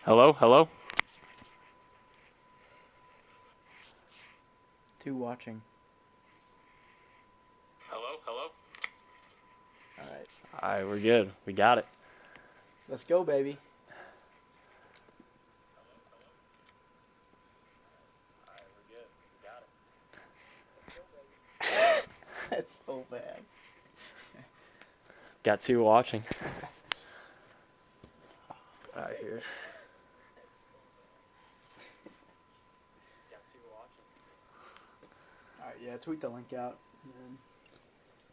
Hello, hello. Two watching. Hello, hello. All right. All right, we're good. We got it. Let's go, baby. That's so bad. Got two watching. All right, here. Got two watching. All right, yeah, tweet the link out, and then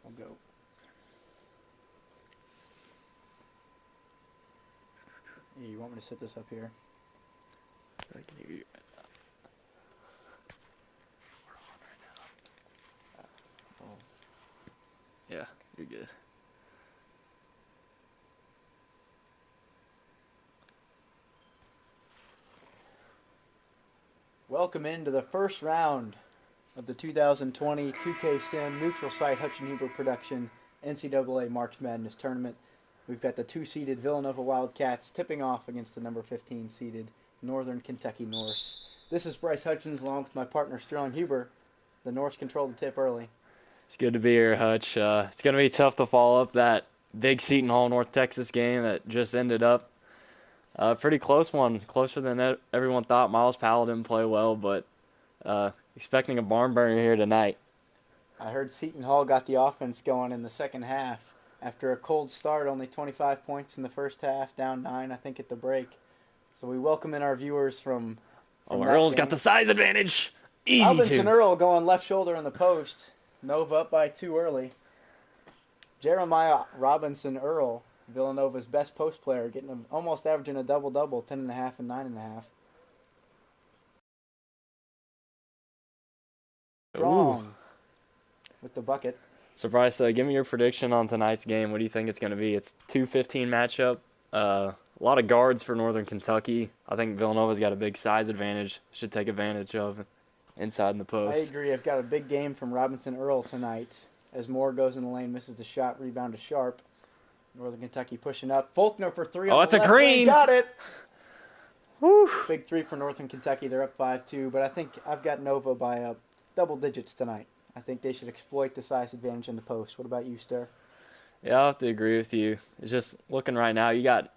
we'll go. Hey, you want me to set this up here? I can hear you. Oh. Yeah, you're good. Welcome into the first round of the 2020 2K Sim Neutral Site Hutchin Huber production NCAA March Madness Tournament. We've got the 2-seeded Villanova Wildcats tipping off against the number 15-seeded Northern Kentucky Norse. This is Bryce Hutchins along with my partner Sterling Huber. The Norse controlled the tip early. It's good to be here, Hutch. It's going to be tough to follow up that big Seton Hall, North Texas game that just ended up a pretty close one. Closer than everyone thought. Miles Powell didn't play well, but expecting a barn burner here tonight. I heard Seton Hall got the offense going in the second half. After a cold start, only 25 points in the first half, down 9, I think, at the break. So we welcome in our viewers from that Earl's got game. the size advantage. Easy Robinson to. Earl going left shoulder in the post. Nova up by 2 early. Jeremiah Robinson Earl, Villanova's best post player, getting almost averaging a double-double, 10.5 and 9.5. Ooh. Strong with the bucket. So, Bryce, give me your prediction on tonight's game. What do you think it's going to be? It's 2-15 matchup. A lot of guards for Northern Kentucky. I think Villanova's got a big size advantage. Should take advantage of inside in the I post. agree. I've got a big game from Robinson Earl tonight. As Moore goes in the lane, misses the shot, rebound to Sharp. Northern Kentucky pushing up. Faulkner for 3 Oh, on that's the a left wing. green! Got it! Woo! Big 3 for Northern Kentucky. They're up 5-2, but I think I've got Nova by double digits tonight. I think they should exploit the size advantage in the post. What about you, Stir? Yeah, I'll have to agree with you. It's just looking right now, you got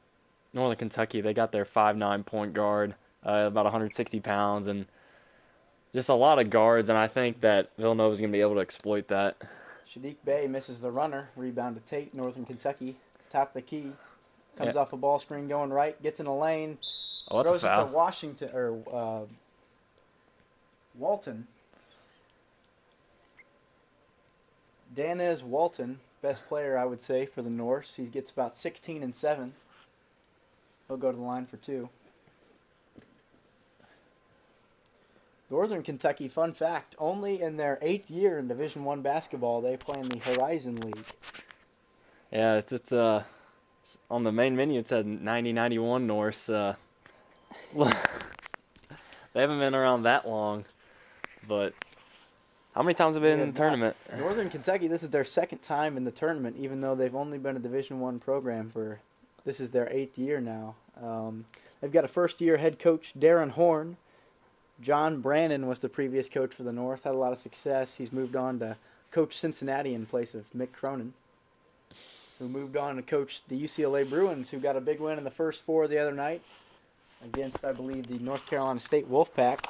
Northern Kentucky. They got their 5'9" point guard, about 160 pounds, and just a lot of guards, and I think that Villanova's going to be able to exploit that. Shadiq Bey misses the runner. Rebound to Tate, Northern Kentucky. Top of the key. Yeah. Comes off a ball screen going right. Gets in the lane. Oh, that's Throws a it to foul. Washington, or Walton. Danez Walton, best player, I would say, for the Norse. He gets about 16 and 7. He'll go to the line for 2. Northern Kentucky, fun fact, only in their 8th year in Division I basketball, they play in the Horizon League. Yeah, it's on the main menu it said 90-91 Norse. They haven't been around that long, but how many times have they been in the tournament? Northern Kentucky, this is their second time in the tournament, even though they've only been a Division I program for, this is their 8th year now. They've got a first-year head coach, Darren Horn. John Brandon was the previous coach for the North, had a lot of success. He's moved on to coach Cincinnati in place of Mick Cronin, who moved on to coach the UCLA Bruins, who got a big win in the first 4 the other night against, I believe, the North Carolina State Wolfpack.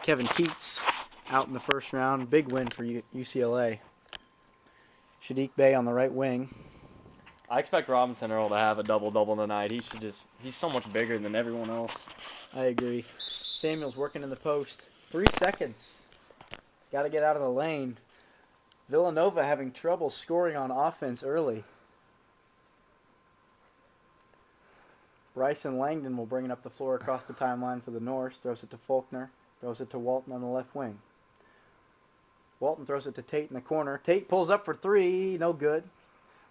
Kevin Keats out in the first round. Big win for UCLA. Shadiq Bey on the right wing. I expect Robinson Earl to have a double-double tonight. He's so much bigger than everyone else. I agree. Samuel's working in the post. 3 seconds. Got to get out of the lane. Villanova having trouble scoring on offense early. Bryson Langdon will bring it up the floor across the timeline for the Norse. Throws it to Faulkner. Throws it to Walton on the left wing. Walton throws it to Tate in the corner. Tate pulls up for 3. No good.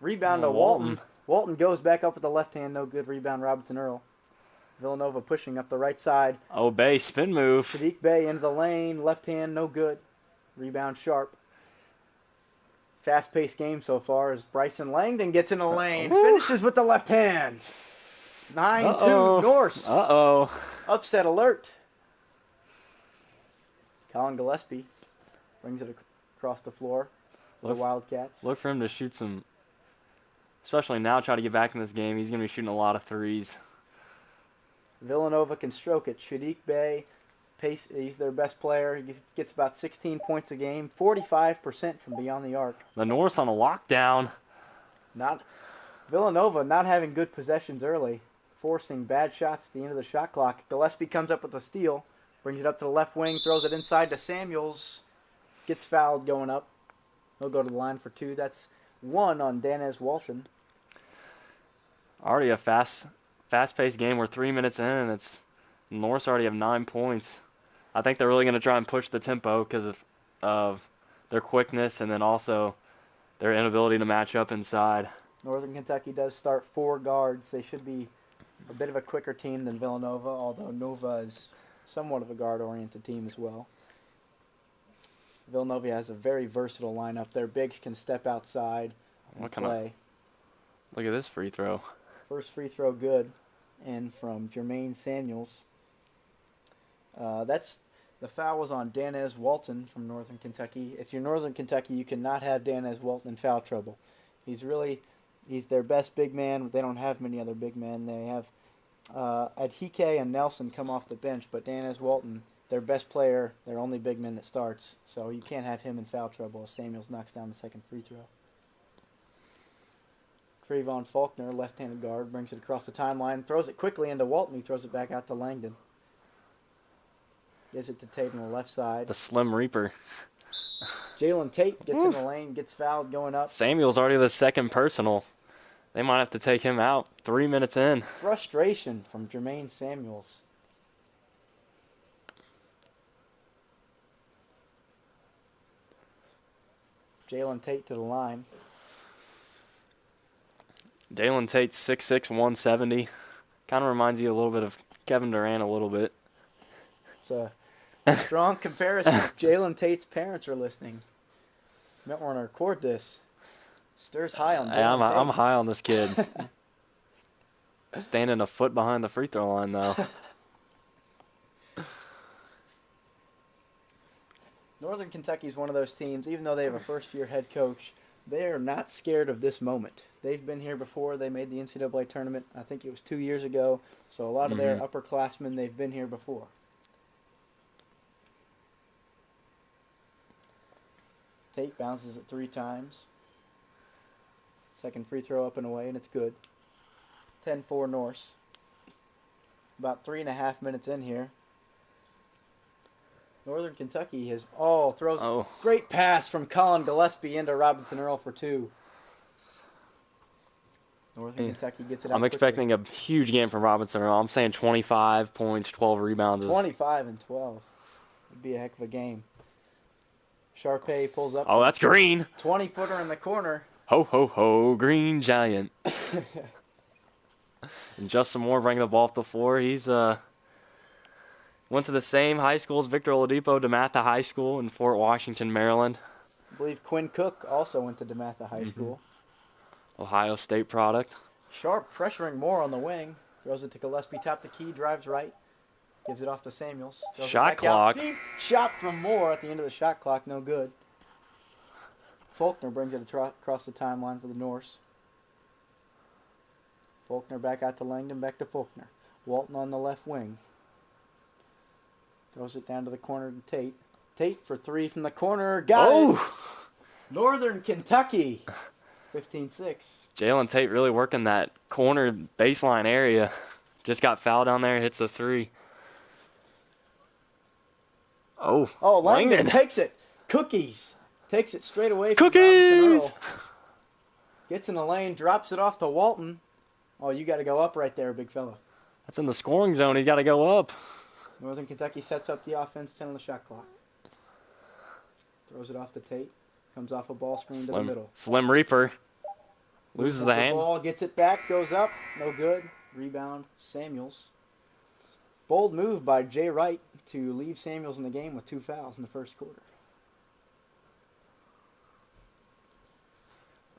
Rebound to Walton. Walton goes back up with the left hand. No good. Rebound Robinson Earl. Villanova pushing up the right side. Oh, Bey, spin move. Shadiq Bey into the lane. Left hand, no good. Rebound Sharp. Fast-paced game so far as Bryson Langdon gets in the lane. Finishes with the left hand. 9-2 Uh-oh. Norse. Uh-oh. Upset alert. Colin Gillespie brings it across the floor for the Wildcats. Look for him to shoot some, especially now, try to get back in this game. He's going to be shooting a lot of threes. Villanova can stroke it. Shadiq Bey, he's their best player. He gets about 16 points a game, 45% from beyond the arc. The Norse on a lockdown. Villanova not having good possessions early, forcing bad shots at the end of the shot clock. Gillespie comes up with a steal, brings it up to the left wing, throws it inside to Samuels, gets fouled going up. He'll go to the line for 2. That's 1 on Danez Walton. Already a fast-paced game. We're 3 minutes in, and the Norse already have 9 points. I think they're really going to try and push the tempo because of their quickness and then also their inability to match up inside. Northern Kentucky does start 4 guards. They should be a bit of a quicker team than Villanova, although Nova is somewhat of a guard-oriented team as well. Villanova has a very versatile lineup. Their bigs can step outside and play. Look at this free throw. First free throw good, and from Jermaine Samuels. The foul was on Danez Walton from Northern Kentucky. If you're Northern Kentucky, you cannot have Danez Walton in foul trouble. He's their best big man. They don't have many other big men. They have Adhike and Nelson come off the bench, but Danez Walton, their best player, their only big man that starts. So you can't have him in foul trouble as Samuels knocks down the second free throw. Trayvon Faulkner, left-handed guard, brings it across the timeline, throws it quickly into Walton. He throws it back out to Langdon. Gives it to Tate on the left side. The Slim Reaper. Jalen Tate gets in the lane, gets fouled going up. Samuel's already the second personal. They might have to take him out 3 minutes in. Frustration from Jermaine Samuels. Jalen Tate to the line. Jalen Tate's 6'6", 170. Kind of reminds you a little bit of Kevin Durant a little bit. It's a strong comparison. Jalen Tate's parents are listening. Might want to record this. Stirs high on Jalen Tate. I'm high on this kid. Standing a foot behind the free throw line, though. Northern Kentucky is one of those teams, even though they have a first-year head coach, they are not scared of this moment. They've been here before. They made the NCAA tournament, I think it was 2 years ago. So a lot of their upperclassmen, they've been here before. Tate bounces it 3 times. Second free throw up and away, and it's good. 10-4 Norse. About 3.5 minutes in here. Northern Kentucky throws great pass from Colin Gillespie into Robinson Earl for 2. Northern Kentucky gets it out I'm expecting a huge game from Robinson Earl. I'm saying 25 points, 12 rebounds. 25 and 12. Would be a heck of a game. Sharpay pulls up. Oh, that's green. 20-footer in the corner. Ho, ho, ho, green giant. And Justin Moore bringing the ball off the floor. He's went to the same high school as Victor Oladipo, DeMatha High School in Fort Washington, Maryland. I believe Quinn Cook also went to DeMatha High School. Ohio State product. Sharp pressuring Moore on the wing. Throws it to Gillespie, top the key, drives right. Gives it off to Samuels. Shot clock. Deep shot from Moore at the end of the shot clock. No good. Faulkner brings it across the timeline for the Norse. Faulkner back out to Langdon, back to Faulkner. Walton on the left wing. Throws it down to the corner to Tate. Tate for 3 from the corner. Got it. Northern Kentucky. 15-6. Jalen Tate really working that corner baseline area. Just got fouled down there, hits the 3. Oh, Langdon takes it. Cookies. Takes it straight away from Cookies! Robinson Earl. Gets in the lane, drops it off to Walton. Oh, you got to go up right there, big fella. That's in the scoring zone. He's got to go up. Northern Kentucky sets up the offense, 10 on the shot clock. Throws it off to Tate. Comes off a ball screen to the middle. Slim Reaper. Loses the hand. Ball, gets it back, goes up. No good. Rebound, Samuels. Bold move by Jay Wright to leave Samuels in the game with 2 fouls in the first quarter.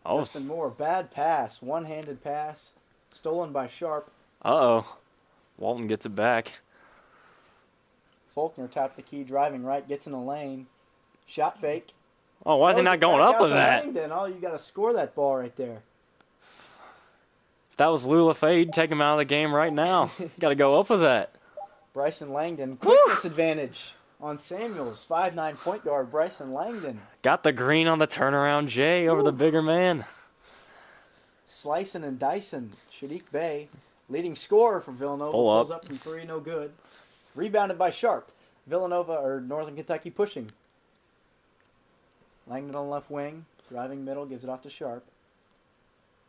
Justin Moore, bad pass. One-handed pass. Stolen by Sharp. Uh-oh. Walton gets it back. Faulkner tapped the key, driving right, gets in the lane. Shot fake. Oh, why is he Throws not it going back up out with to that? Langdon. Oh, you got to score that ball right there. If that was Lula Fade, take him out of the game right now. Got to go up with that. Bryson Langdon, Woo! quickness advantage on Samuels. 5'9" point guard Bryson Langdon. Got the green on the turnaround J over the Woo! bigger man. Slicing and dicing. Shadiq Bey, leading scorer for Villanova, Pull pulls up. up from three, no good. Rebounded by Sharp. Villanova, or Northern Kentucky, pushing. Langdon on left wing, driving middle, gives it off to Sharp.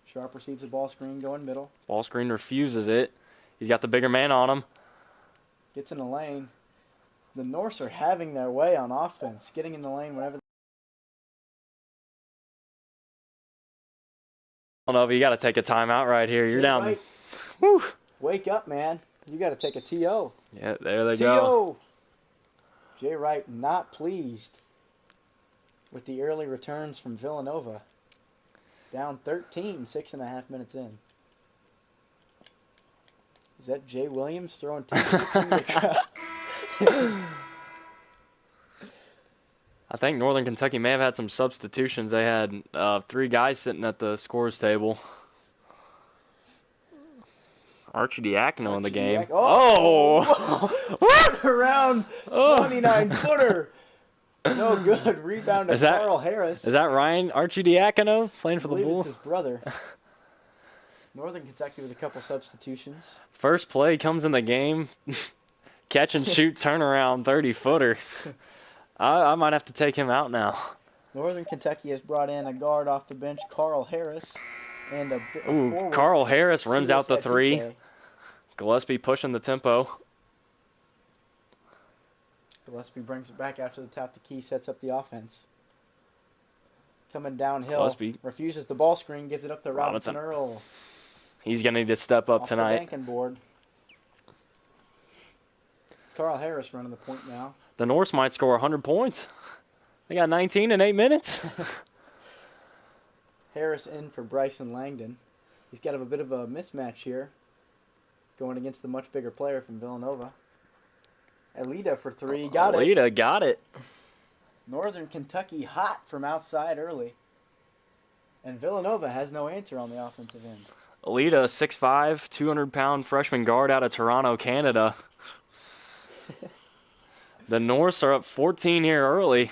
Sharp receives the ball screen, going middle. Ball screen refuses it. He's got the bigger man on him. Gets in the lane. The Norse are having their way on offense, getting in the lane whenever. Villanova, you got to take a timeout right here. You're Jay down. Wright, Whew. wake up, man. You got to take a TO. Yeah, there they go. TO! Jay Wright not pleased with the early returns from Villanova. Down 13, 6.5 minutes in. Is that Jay Williams throwing t-shirts in the crowd? I think Northern Kentucky may have had some substitutions. They had 3 guys sitting at the scores table. Archie Diacono in the game. Oh! Turn around, 29-footer. No good. Rebound to Carl Harris. Is that Ryan Archie Diacono playing for the I believe Bulls? it's his brother. Northern Kentucky with a couple substitutions. First play comes in the game. Catch and shoot turnaround 30-footer. I might have to take him out now. Northern Kentucky has brought in a guard off the bench, Carl Harris, and a forward. Carl Harris rims out the 3. Dike. Gillespie pushing the tempo. Gillespie brings it back after the top the key, sets up the offense. Coming downhill, Gillespie refuses the ball screen, gives it up to Robinson Earl. He's going to need to step up off tonight. The banking board. Carl Harris running the point now. The Norse might score 100 points. They got 19 in 8 minutes. Harris in for Bryson Langdon. He's got a bit of a mismatch here, going against the much bigger player from Villanova. Alita for 3. Got it. Alita got it. Northern Kentucky hot from outside early. And Villanova has no answer on the offensive end. Alita, 6'5", 200-pound freshman guard out of Toronto, Canada. The Norse are up 14 here early.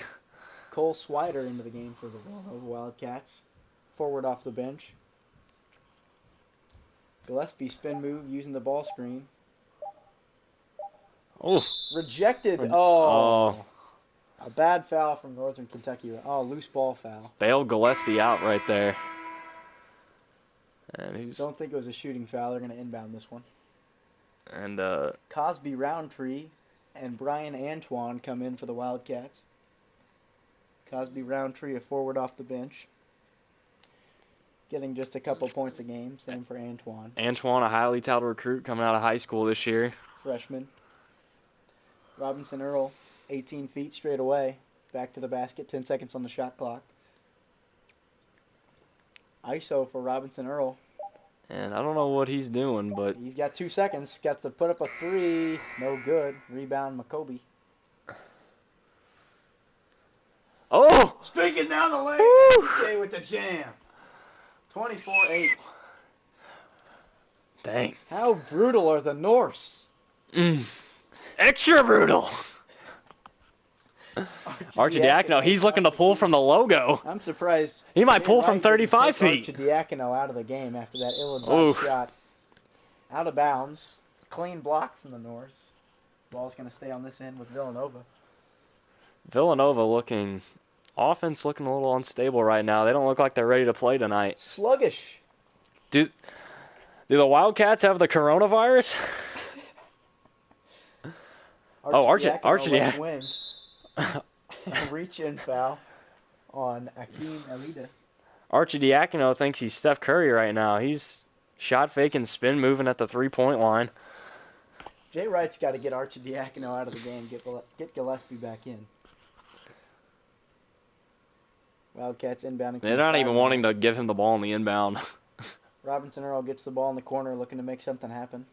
Cole Swider into the game for the Villanova Wildcats. Forward off the bench. Gillespie spin move using the ball screen. Oh, rejected. Oh. A bad foul from Northern Kentucky. Oh, loose ball foul. Bailed Gillespie out right there. And Don't think it was a shooting foul. They're going to inbound this one. And Cosby Roundtree and Brian Antoine come in for the Wildcats. Cosby Roundtree, a forward off the bench. Getting just a couple points a game. Same for Antoine. Antoine, a highly touted recruit coming out of high school this year. Freshman. Robinson Earl, 18 feet straight away. Back to the basket, 10 seconds on the shot clock. ISO for Robinson Earl. And I don't know what he's doing, but he's got 2 seconds. Got to put up a 3. No good. Rebound, McCoby. Oh! Speaking down the lane. TJ with the jam. 24-8. Dang. How brutal are the Norse? Extra brutal. Archie Diacono, he's looking to pull from the logo. I'm surprised. He might pull from 35 feet. Archie Diacono out of the game after that ill-advised shot. Out of bounds. Clean block from the Norse. Ball's going to stay on this end with Villanova. Villanova offense looking a little unstable right now. They don't look like they're ready to play tonight. Sluggish. Do the Wildcats have the coronavirus? Archie Diacono. Reach in foul on Akeem Alita. Archie Diacono thinks he's Steph Curry right now. He's shot faking, spin moving at the 3-point line. Jay Wright's got to get Archie Diacono out of the game, get Gillespie back in. Wildcats inbounding. They're not even wanting to give him the ball in the inbound. Robinson Earl gets the ball in the corner looking to make something happen.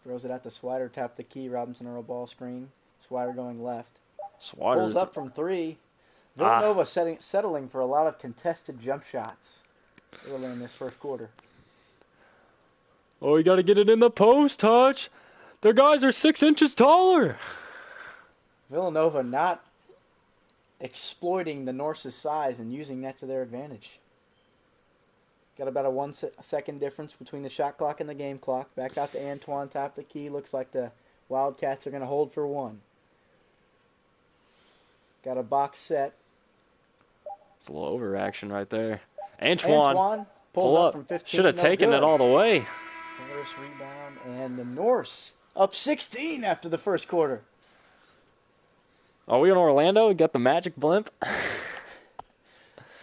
Throws it out to Swider, tap the key. Robinson Earl ball screen. Swider going left. Pulls Swatter. up from three. Ah. Villanova settling for a lot of contested jump shots early in this first quarter. Oh, you got to get it in the post, Hutch. Their guys are 6 inches taller. Villanova not exploiting the Norse's size and using that to their advantage. Got about a 1 second difference between the shot clock and the game clock. Back out to Antoine, top the key. Looks like the Wildcats are going to hold for one. Got a box set. It's a little overaction right there. Antoine pulls pull up up. from 15. Should have taken it all the way. First rebound, and the Norse up 16 after the first quarter. Are we in Orlando? We got the magic blimp.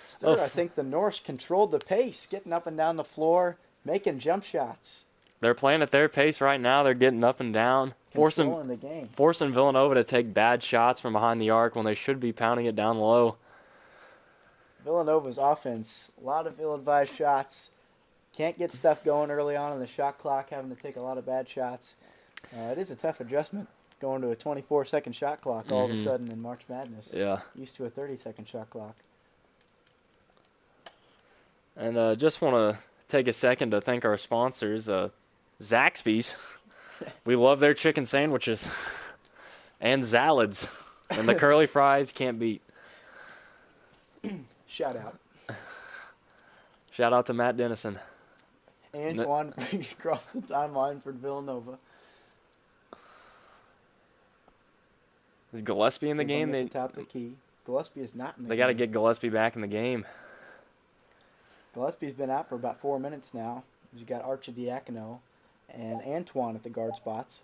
Still, I think the Norse controlled the pace, getting up and down the floor, making jump shots. They're playing at their pace right now. They're getting up and down, Controlling the game. forcing Villanova to take bad shots from behind the arc when they should be pounding it down low. Villanova's offense, a lot of ill-advised shots. Can't get stuff going early on in the shot clock, having to take a lot of bad shots. It is a tough adjustment going to a 24-second shot clock all of a sudden in March Madness. Yeah. Used to a 30-second shot clock. And just want to take a second to thank our sponsors, Zaxby's. We love their chicken sandwiches. And Zalids. And the curly fries can't beat. Shout out. Shout out to Matt Dennison. Antoine across the timeline for Villanova. Is Gillespie in the game? At the top of the key. Gillespie is not in the game. They got to get Gillespie back in the game. Gillespie's been out for about 4 minutes now. You got Archidiakono and Antoine at the guard spots.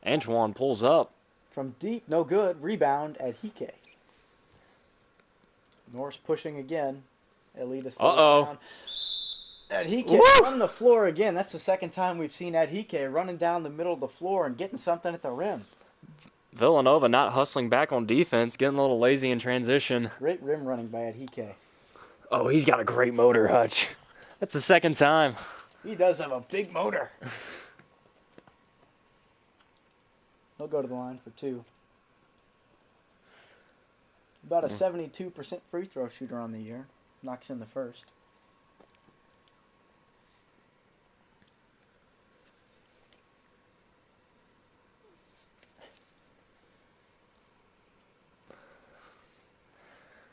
Antoine pulls up. From deep, no good. Rebound at Hike. Norse pushing again. Elita slows down. Adhike on the floor again. That's the second time we've seen Adhike running down the middle of the floor and getting something at the rim. Villanova not hustling back on defense, getting a little lazy in transition. Great rim running by Adhike. Oh, he's got a great motor, Hutch. That's the second time. He does have a big motor. He'll go to the line for two. About a 72% free throw shooter on the year. Knocks in the first.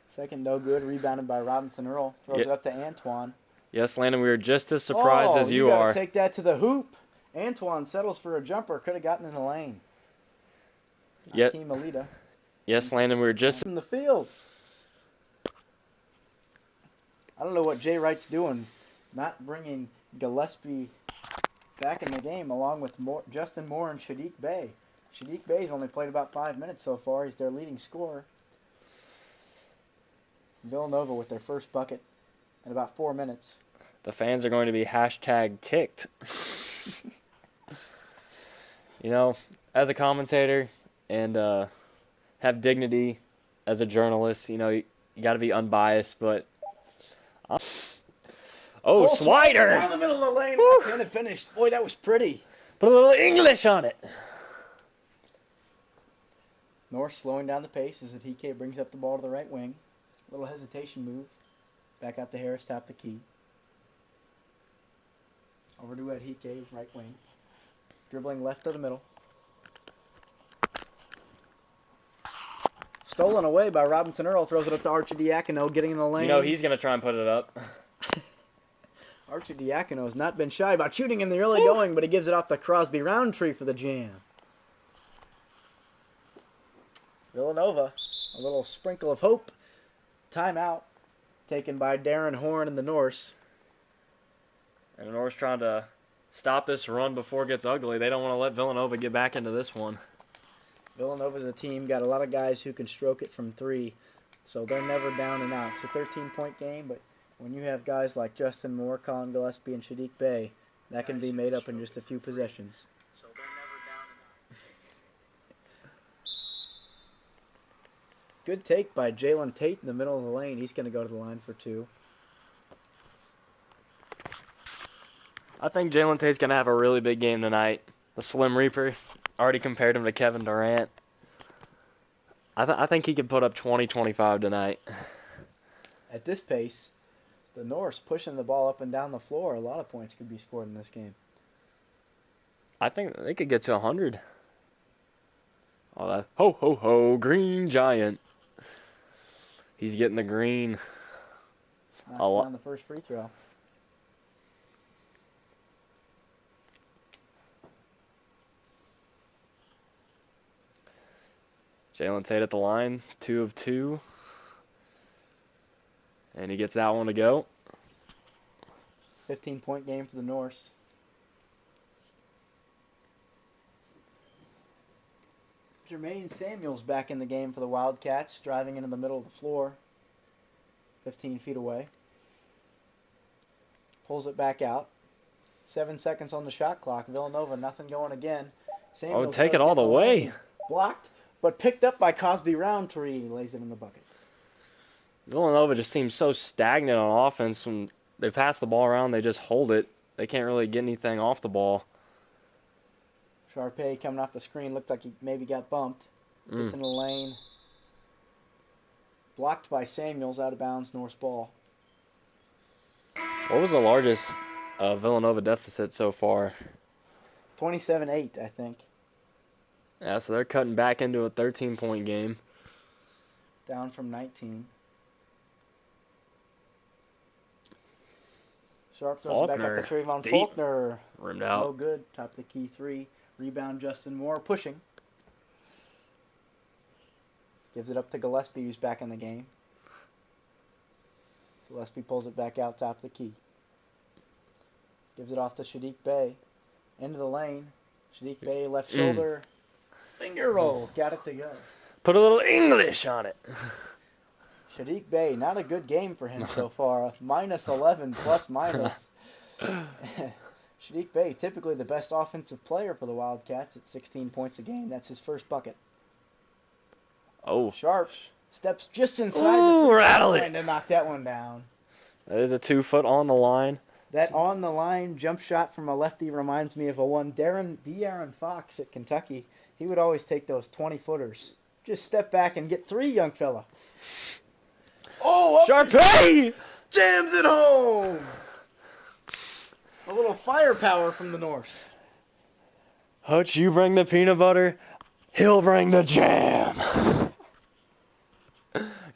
Second, no good. Rebounded by Robinson Earl. Throws it up to Antoine. Yes, Landon, we were just as surprised as you are. Take that to the hoop. Antoine settles for a jumper. Could have gotten in the lane. Hakeem Alita. Yes, Landon, we were just from the field. I don't know what Jay Wright's doing, not bringing Gillespie back in the game along with Justin Moore and Shadiq Bey. Shadiq Bey's only played about 5 minutes so far. He's their leading scorer. Villanova with their first bucket in about 4 minutes. The fans are going to be #ticked. You know, as a commentator and have dignity as a journalist, you know, you got to be unbiased, but... Swider! Down the middle of the lane. And it finished. Boy, that was pretty. Put a little English on it. North slowing down the pace as Adhike brings up the ball to the right wing. Little hesitation move. Back out to Harris, tap the key. Over to Adhike, right wing. Dribbling left to the middle. Stolen away by Robinson Earl. Throws it up to Archidiakono, getting in the lane. You know he's going to try and put it up. Archidiakono has not been shy about shooting in the early going, but he gives it off to Crosby Roundtree for the jam. Villanova, a little sprinkle of hope. Timeout taken by Darren Horn and the Norse. And the Norse trying to stop this run before it gets ugly. They don't want to let Villanova get back into this one. Villanova's a team, got a lot of guys who can stroke it from three, so they're never down and out. It's a 13-point game, but when you have guys like Justin Moore, Colin Gillespie, and Shadiq Bey, that can be made up in just a few possessions. So they're never down and out. Good take by Jalen Tate in the middle of the lane. He's going to go to the line for two. I think Jalen Tate's going to have a really big game tonight. The Slim Reaper already compared him to Kevin Durant. I think he could put up 20, 25 tonight. At this pace, the Norse pushing the ball up and down the floor, a lot of points could be scored in this game. I think they could get to 100. Oh, that ho ho ho green giant. He's getting the green. Knocks down the first free throw. Jalen Tate at the line, 2 of 2. And he gets that one to go. 15-point game for the Norse. Jermaine Samuels back in the game for the Wildcats, driving into the middle of the floor, 15 feet away. Pulls it back out. 7 seconds on the shot clock. Villanova, nothing going again. Samuels take it all the way. Blocked, but picked up by Cosby Roundtree. Lays it in the bucket. Villanova just seems so stagnant on offense. When they pass the ball around, they just hold it. They can't really get anything off the ball. Sharpay coming off the screen. Looked like he maybe got bumped. Gets in the lane. Blocked by Samuels, out of bounds, Norse ball. What was the largest Villanova deficit so far? 27-8, I think. Yeah, so they're cutting back into a 13-point game. Down from 19. Sharp throws back up to Trayvon Faulkner. Rimmed out. No good. Top of the key 3. Rebound Justin Moore pushing. Gives it up to Gillespie, who's back in the game. Gillespie pulls it back out top of the key. Gives it off to Sadiq Bey. Into the lane. Sadiq Bey left shoulder. Finger roll. Got it to go. Put a little English on it. Sadiq Bey, not a good game for him so far. Minus 11, plus minus. Sadiq Bey, typically the best offensive player for the Wildcats at 16 points a game. That's his first bucket. Oh. Sharp steps just inside the line to knock that one down. That is a 2-foot on the line. That on the line jump shot from a lefty reminds me of a one De'Aaron Fox at Kentucky. He would always take those 20-footers. Just step back and get 3, young fella. Oh, Sharpay! Jams it home! A little firepower from the Norse. Hutch, you bring the peanut butter, he'll bring the jam.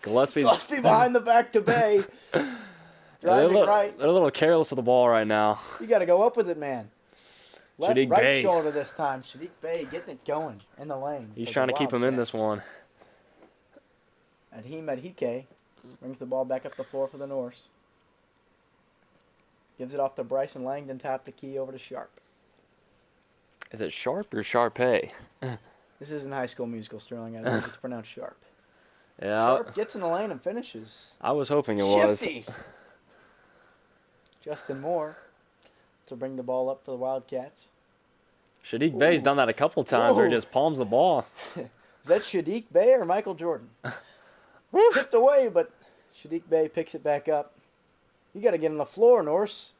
Gillespie behind the back to Bay. Driving right. They're a little careless with the ball right now. You got to go up with it, man. Sadiq right Bey. Shoulder this time. Sadiq Bey getting it going in the lane. He's trying to keep him in this one. Adhim Adhike brings the ball back up the floor for the Norse. Gives it off to Bryson Langdon, top the key over to Sharp. Is it Sharp or Sharpay? This isn't High School Musical, Sterling. I think it's pronounced Sharp. Yeah. Sharp gets in the lane and finishes. I was hoping it Shifty. was. Justin Moore to bring the ball up for the Wildcats. Sadiq Bey's done that a couple times where he just palms the ball. Is that Sadiq Bey or Michael Jordan? Tipped away, but Sadiq Bey picks it back up. You got to get on the floor, Norse.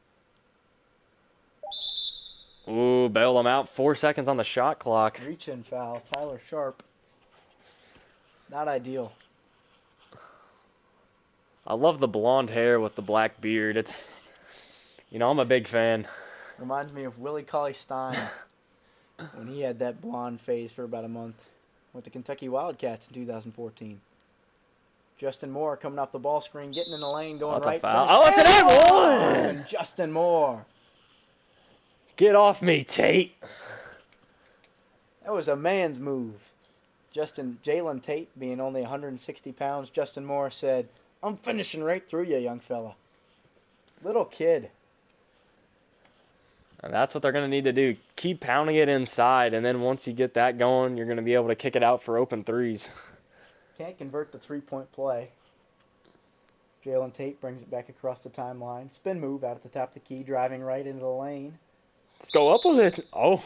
Ooh, bail him out. 4 seconds on the shot clock. Reach-in foul. Tyler Sharp. Not ideal. I love the blonde hair with the black beard. It's, I'm a big fan. Reminds me of Willie Cauley-Stein when he had that blonde phase for about a month with the Kentucky Wildcats in 2014. Justin Moore coming off the ball screen, getting in the lane, going right. A foul. Oh, it's an and Justin Moore. Get off me, Tate. That was a man's move. Jalen Tate, being only 160 pounds, Justin Moore said, "I'm finishing right through you, young fella." Little kid. And that's what they're going to need to do. Keep pounding it inside, and then once you get that going, you're going to be able to kick it out for open threes. Can't convert the three-point play. Jalen Tate brings it back across the timeline. Spin move out at the top of the key, driving right into the lane. Let's go up with it. Oh.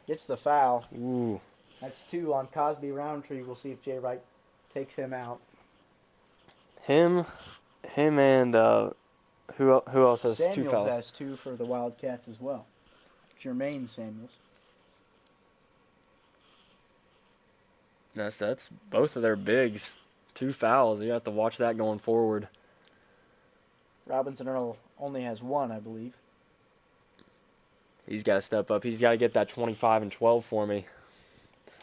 Gets the foul. Ooh. That's 2 on Cosby Roundtree. We'll see if Jay Wright takes him out. Him and Who else has two Samuels fouls? has two for the Wildcats as well. Jermaine Samuels. That's both of their bigs. Two fouls. You have to watch that going forward. Robinson Earl only has one, I believe. He's got to step up. He's got to get that 25 and 12 for me.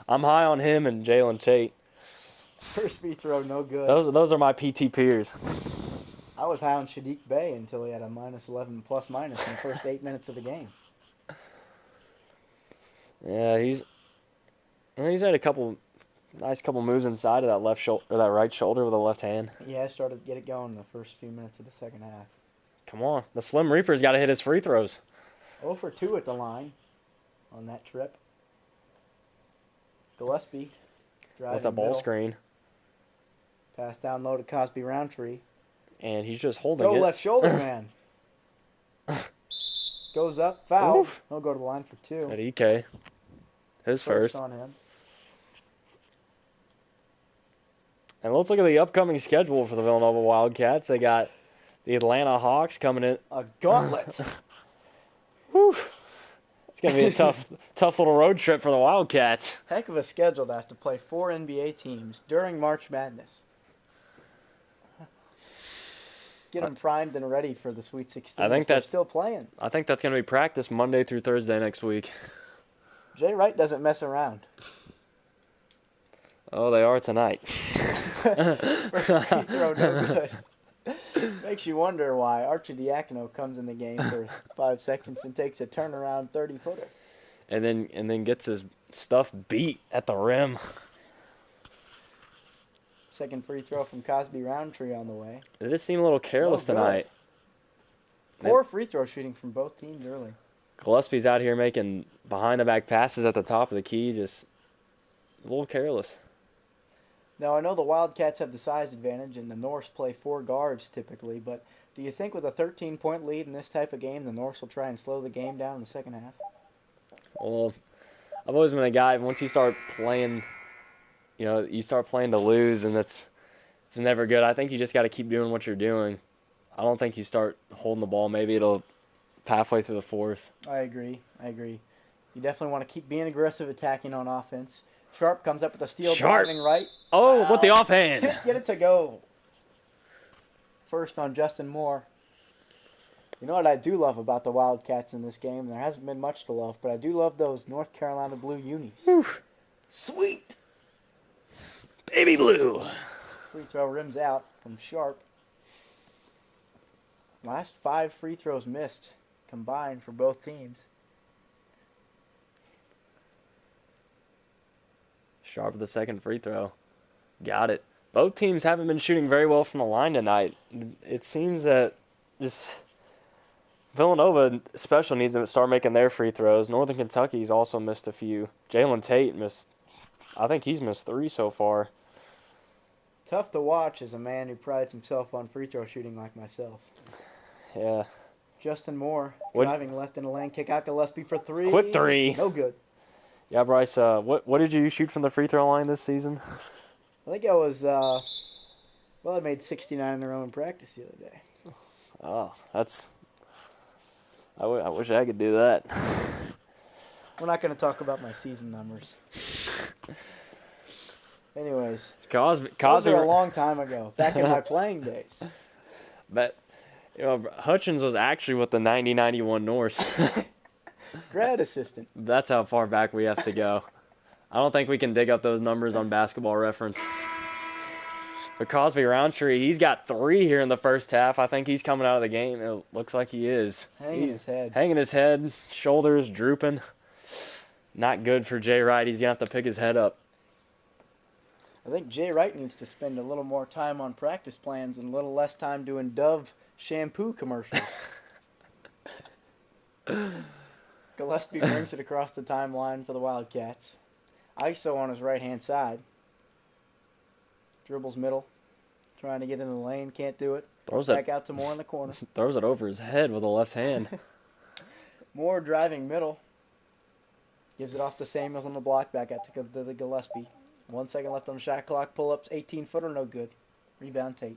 I'm high on him and Jalen Tate. First free throw, no good. Those are my PT peers. I was high on Shadiq Bey until he had a minus 11 plus minus in the first 8 minutes of the game. Yeah, he's had a nice couple moves inside of that left shoulder or that right shoulder with the left hand. He has started to get it going in the first few minutes of the second half. Come on, the Slim Reaper's got to hit his free throws. 0 for 2 at the line on that trip. Gillespie driving What's that ball middle. screen? Pass down low to Cosby Roundtree. And he's just holding Go it. left shoulder, man. Goes up, foul. Oof. He'll go to the line for 2. At EK. His first. on him. And let's look at the upcoming schedule for the Villanova Wildcats. They got the Atlanta Hawks coming in. A gauntlet. Whew. It's going to be a tough little road trip for the Wildcats. Heck of a schedule to have to play 4 NBA teams during March Madness. Get them primed and ready for the Sweet 16. I think they're that's still playing. I think that's going to be practice Monday through Thursday next week. Jay Wright doesn't mess around. Oh, they are tonight. First free throw, no good. Makes you wonder why Arcidiacono comes in the game for 5 seconds and takes a turnaround 30-footer. And then gets his stuff beat at the rim. Second free throw from Cosby Roundtree on the way. They just seem a little careless No good. tonight. Poor free throw shooting from both teams early. Gillespie's out here making behind-the-back passes at the top of the key, just a little careless. Now, I know the Wildcats have the size advantage and the Norse play 4 guards typically, but do you think with a 13-point lead in this type of game, the Norse will try and slow the game down in the second half? Well, I've always been a guy, once you start playing, you start playing to lose, and it's never good. I think you just got to keep doing what you're doing. I don't think you start holding the ball. Maybe it'll halfway through the fourth. I agree. You definitely want to keep being aggressive attacking on offense. Sharp comes up with a steal, driving right. Oh, what the offhand. Can't get it to go. First on Justin Moore. You know what I do love about the Wildcats in this game? There hasn't been much to love, but I do love those North Carolina blue unis. Whew. Sweet. Baby blue. Free throw rims out from Sharp. Last 5 free throws missed combined for both teams. Sharp with the second free throw. Got it. Both teams haven't been shooting very well from the line tonight. It seems that just Villanova especially needs to start making their free throws. Northern Kentucky's also missed a few. Jalen Tate I think he's missed 3 so far. Tough to watch as a man who prides himself on free throw shooting like myself. Yeah. Justin Moore driving left in the lane, kick out Gillespie for 3. Quick 3. No good. Yeah, Bryce, what did you shoot from the free throw line this season? I think I was, I made 69 in a row in practice the other day. Oh, I wish I could do that. We're not going to talk about my season numbers. Anyways, those are a long time ago, back in my playing days. But, Hutchins was actually with the 90-91 Norse. Grad assistant. That's how far back we have to go. I don't think we can dig up those numbers on Basketball Reference. But Cosby Roundtree, he's got 3 here in the first half. I think he's coming out of the game. It looks like he is. Hanging his head, shoulders drooping. Not good for Jay Wright. He's going to have to pick his head up. I think Jay Wright needs to spend a little more time on practice plans and a little less time doing Dove shampoo commercials. Gillespie brings it across the timeline for the Wildcats. ISO on his right-hand side. Dribbles middle. Trying to get in the lane. Can't do it. Back out to Moore in the corner. Throws it over his head with a left hand. Moore driving middle. Gives it off to Samuels on the block. Back out to the Gillespie. 1 second left on the shot clock. Pull-ups. 18-footer. No good. Rebound Tate.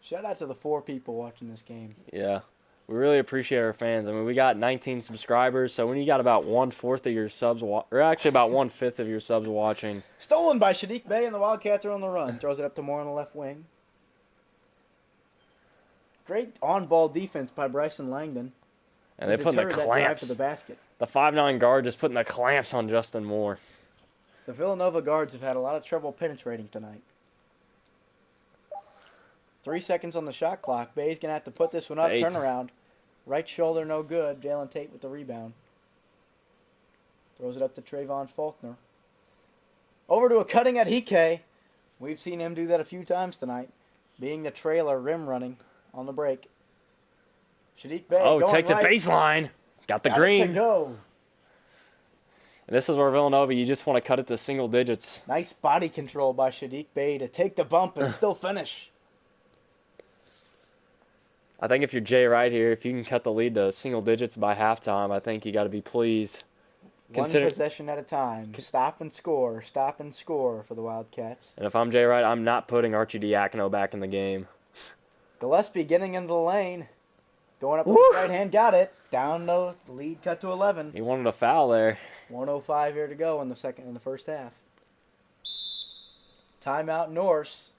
Shout out to the 4 people watching this game. Yeah. We really appreciate our fans. I mean, we got 19 subscribers, so when you got about 1/4 of your subs, or actually about 1/5 of your subs watching. Stolen by Shadiq Bey, and the Wildcats are on the run. Throws it up to Moore on the left wing. Great on-ball defense by Bryson Langdon. And they put the that drive clamps. to the basket. The 5'9" guard just putting the clamps on Justin Moore. The Villanova guards have had a lot of trouble penetrating tonight. 3 seconds on the shot clock. Bay's going to have to put this one up. Turnaround. Right shoulder, no good. Jalen Tate with the rebound. Throws it up to Trayvon Faulkner. Over to a cutting at Hike. We've seen him do that a few times tonight. Being the trailer, rim running on the break. Shadiq Bey going takes right. it baseline. Got the Got green. it to go. And this is where Villanova, you just want to cut it to single digits. Nice body control by Shadiq Bey to take the bump and still finish. I think if you're Jay Wright here, if you can cut the lead to single digits by halftime, I think you got to be pleased. One possession at a time. Stop and score for the Wildcats. And if I'm Jay Wright, I'm not putting Archie Diacono back in the game. Gillespie getting into the lane. Going up with the right hand, got it. Down the lead, cut to 11. He wanted a foul there. 1:05 here to go in the first half. Timeout Norse.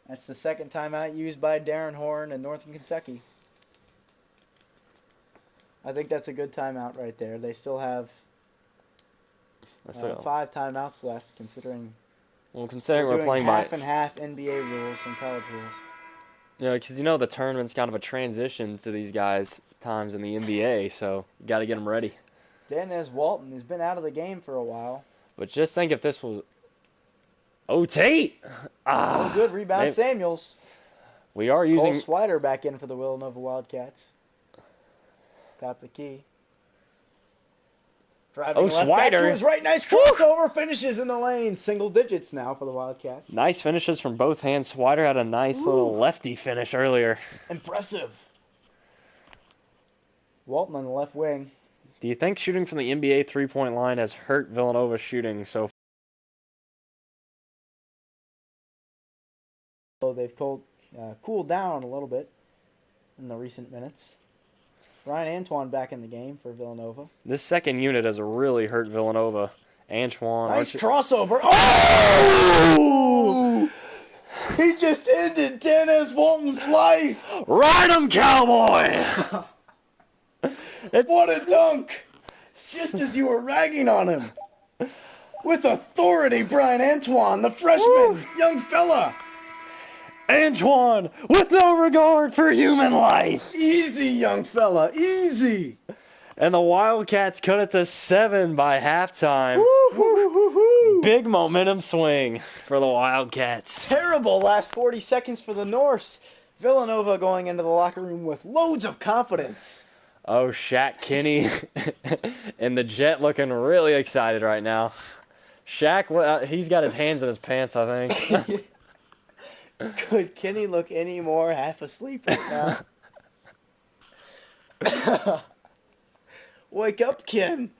That's the second timeout used by Darren Horn in Northern Kentucky. I think that's a good timeout right there. They still have 5 timeouts left, considering we're doing playing half and half NBA rules and college rules. Because the tournament's kind of a transition to these guys' times in the NBA, so you got to get them ready. Dennis Walton has been out of the game for a while. But just think if this was... Oh, Tate! Good rebound, Samuels. We are using... Cole Swider back in for the Villanova Wildcats. Top the key. Driving left back to his right. Nice crossover. Finishes in the lane. Single digits now for the Wildcats. Nice finishes from both hands. Swider had a nice little lefty finish earlier. Impressive. Walton on the left wing. Do you think shooting from the NBA three-point line has hurt Villanova's shooting so far? So they've cooled down a little bit in the recent minutes. Brian Antoine back in the game for Villanova. This second unit has really hurt Villanova. Antoine. Nice crossover. Oh! He just ended Dennis Walton's life. Ride him, cowboy! What a dunk! Just as you were ragging on him. With authority, Brian Antoine, the freshman, young fella. Antoine, with no regard for human life. Easy, young fella, easy. And the Wildcats cut it to 7 by halftime. Big momentum swing for the Wildcats. Terrible last 40 seconds for the Norse. Villanova going into the locker room with loads of confidence. Oh, Shaq Kinney and the Jet looking really excited right now. Shaq, he's got his hands in his pants, I think. Could Kinney look any more half asleep right now? Wake up, Ken.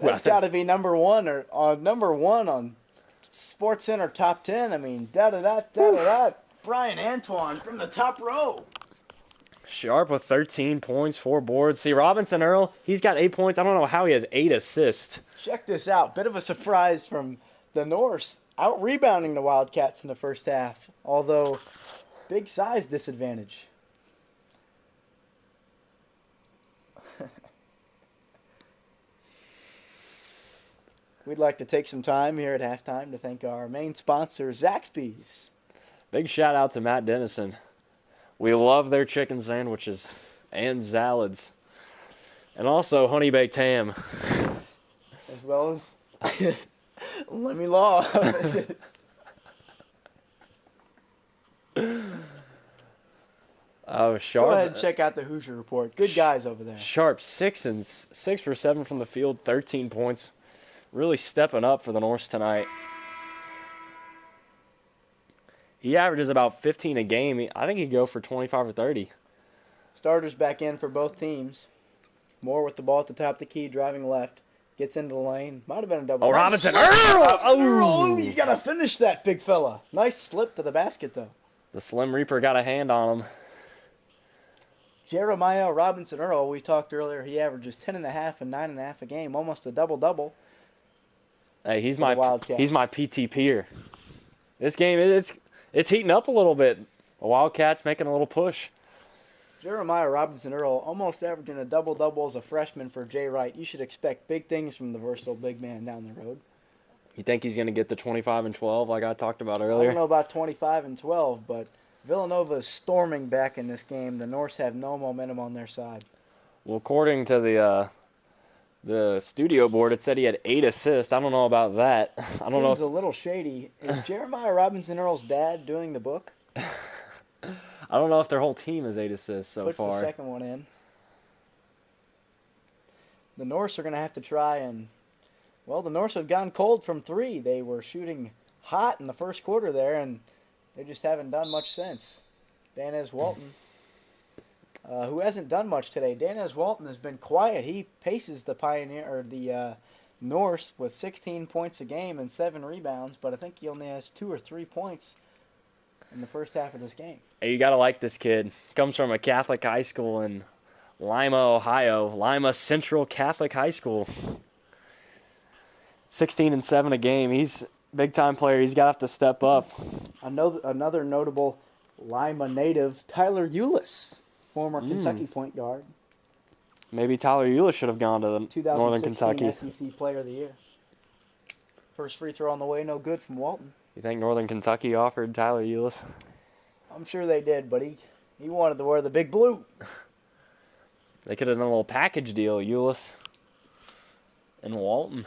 That's got to be number one on SportsCenter top 10. I mean, da-da-da. Brian Antoine from the top row. Sharp with 13 points, 4 boards. See, Robinson Earl, he's got 8 points. I don't know how he has 8 assists. Check this out. Bit of a surprise from the Norse, out-rebounding the Wildcats in the first half, although big size disadvantage. We'd like to take some time here at halftime to thank our main sponsor, Zaxby's. Big shout out to Matt Dennison. We love their chicken sandwiches and salads. And also honey baked ham. As well as Lemmy Law. Oh, Sharp. Go ahead and check out the Hoosier Report. Good guys over there. Sharp, 6 for 7 from the field, 13 points. Really stepping up for the Norse tonight. He averages about 15 a game. I think he'd go for 25 or 30. Starters back in for both teams. Moore with the ball at the top of the key, driving left. Gets into the lane. Might have been a double. Oh, Nice Robinson slip. Earl! Robinson Earl. Ooh, you Oh! got to finish that, big fella. Nice slip to the basket, though. The Slim Reaper got a hand on him. Jeremiah Robinson Earl, we talked earlier, he averages 10.5 and 9.5 a game, almost a double-double Hey, for the he's Wildcats. my PTPer. This game it's heating up a little bit. The Wildcats making a little push. Jeremiah Robinson Earl almost averaging a double-double as a freshman for Jay Wright. You should expect big things from the versatile big man down the road. You think he's going to get the 25 and 12 like I talked about I don't earlier? know about 25 and 12, but Villanova is storming back in this game. The Norse have no momentum on their side. Well, according to the studio board, it said he had 8 assists. I don't know about that. I don't know Seems a little shady. Is Jeremiah Robinson Earl's dad doing the book? I don't know if their whole team is 8 assists so Puts the far. second one in. The Norse are going to have to try and... Well, the Norse have gone cold from 3. They were shooting hot in the first quarter there, and they just haven't done much since. Danez Walton, who hasn't done much today. Danez Walton has been quiet. He paces the Norse with 16 points a game and 7 rebounds, but I think he only has 2 or 3 points in the first half of this game. Hey, you got to like this kid. Comes from a Catholic high school in Lima, Ohio. Lima Central Catholic High School. 16 and 7 a game. He's a big-time player. He's got to have to step up. Another notable Lima native, Tyler Ulis, former Kentucky point guard. Maybe Tyler Eulis should have gone to Northern 2016 Kentucky. SEC Player of the Year. First free throw on the way, no good from Walton. You think Northern Kentucky offered Tyler Eulis? I'm sure they did, but he wanted to wear the big blue. They could have done a little package deal, Eulis and Walton.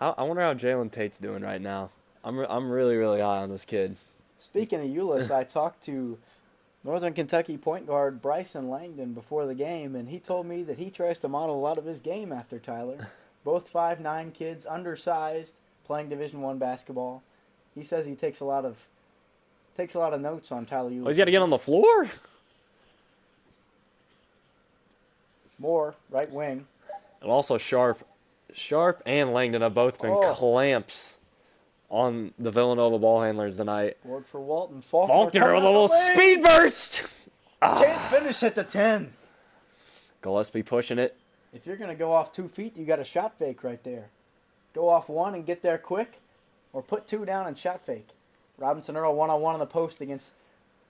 I wonder how Jalen Tate's doing right now. I'm really, really high on this kid. Speaking of Ulis, I talked to Northern Kentucky point guard Bryson Langdon before the game, and he told me that he tries to model a lot of his game after Tyler. Both 5'9" kids, undersized, playing Division I basketball. He says he takes a lot of notes on Tyler Ulis. Oh, he's got to get on the floor? More, right wing. And also Sharp and Langdon have both been clamps on the Villanova ball handlers tonight. Board for Walton. Faulkner with a little speed burst. Can't finish at the 10. Gillespie pushing it. If you're going to go off 2 feet, you got a shot fake right there. Go off 1 and get there quick, or put 2 down and shot fake. Robinson Earl 1-on-1 on the post against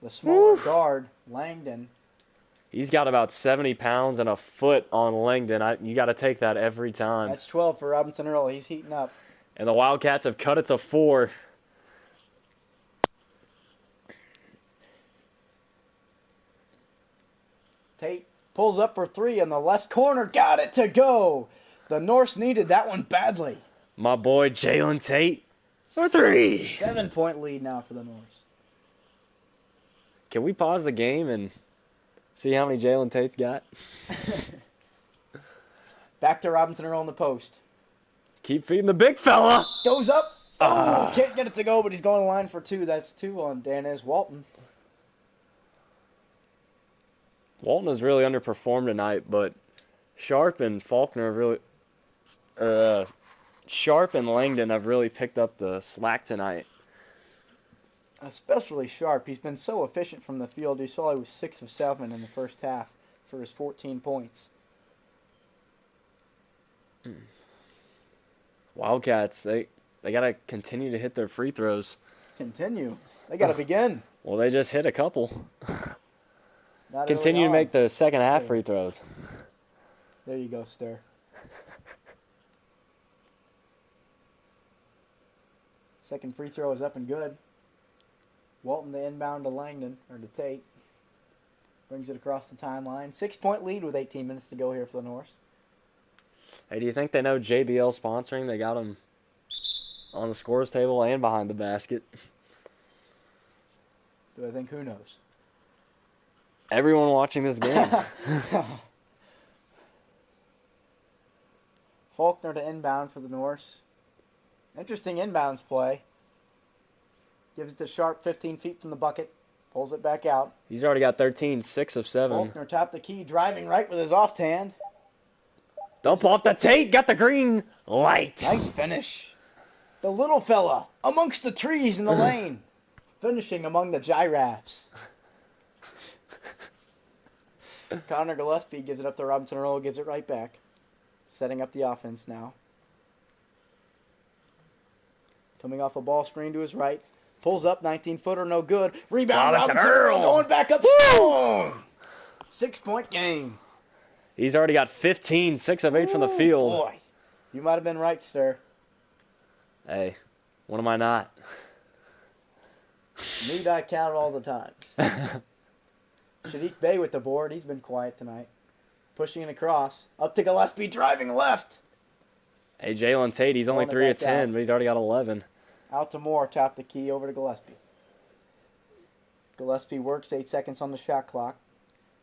the smaller guard, Langdon. He's got about 70 pounds and a foot on Langdon. You got to take that every time. That's 12 for Robinson Earl. He's heating up. And the Wildcats have cut it to 4. Tate pulls up for 3 in the left corner. Got it to go. The Norse needed that one badly. My boy Jalen Tate for 3. 7-point lead now for the Norse. Can we pause the game and see how many Jalen Tate's got? Back to Robinson Earl on the post. Keep feeding the big fella. Goes up. Oh, can't get it to go, but he's going line for 2. That's 2 on Danez Walton. Walton has really underperformed tonight, but Sharp and Faulkner have really, Sharp and Langdon have really picked up the slack tonight. Especially Sharp. He's been so efficient from the field. You saw he was 6 of 7 in the first half for his 14 points. Wildcats, they got to continue to hit their free throws. Continue. They got to begin. Well, they just hit a couple. Not Continue to make the second half free throws. There you go, Stir. Second free throw is up and good. Walton the inbound to Langdon, or to Tate. Brings it across the timeline. 6-point lead with 18 minutes to go here for the Norse. Hey, do you think they know JBL sponsoring? They got them on the scores table and behind the basket. Do I think? Who knows? Everyone watching this game. Faulkner to inbound for the Norse. Interesting inbounds play. Gives it to Sharp 15 feet from the bucket. Pulls it back out. He's already got 13, 6 of 7. Faulkner tapped the key, driving right with his off hand. Dump off the Tate, got the green light. Nice finish. The little fella amongst the trees in the lane, finishing among the giraffes. Connor Gillespie gives it up to Robinson Earl, gives it right back. Setting up the offense now. Coming off a ball screen to his right. Pulls up, 19-footer, no good. Rebound, Robinson Earl going back up strong. 6-point game. He's already got 15, 6 of 8 from the field. Boy, you might have been right, sir. Hey, when am I not? Need I count all the times. Sadiq Bey with the board. He's been quiet tonight. Pushing it across. Up to Gillespie, driving left. Hey, Jalen Tate, he's only 3 of 10, but he's already got 11. Out to Moore, tap the key over to Gillespie. Gillespie works 8 seconds on the shot clock.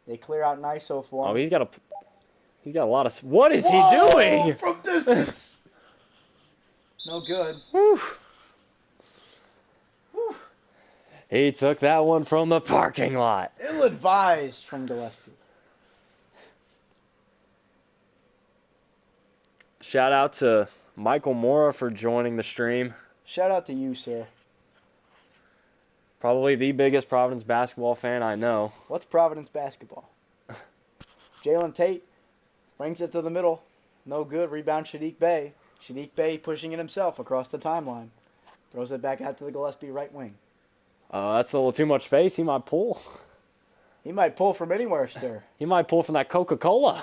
They clear out an ISO for him. Oh, he's got a lot of. What is he doing? From distance. No good. Whew. Whew. He took that one from the parking lot. Ill-advised from Gillespie. Shout out to Michael Mora for joining the stream. Shout out to you, sir. Probably the biggest Providence basketball fan I know. What's Providence basketball? Jalen Tate brings it to the middle. No good. Rebound Sadiq Bey. Sadiq Bey pushing it himself across the timeline. Throws it back out to the Gillespie right wing. That's a little too much space. He might pull. He might pull from anywhere, sir. He might pull from that Coca-Cola.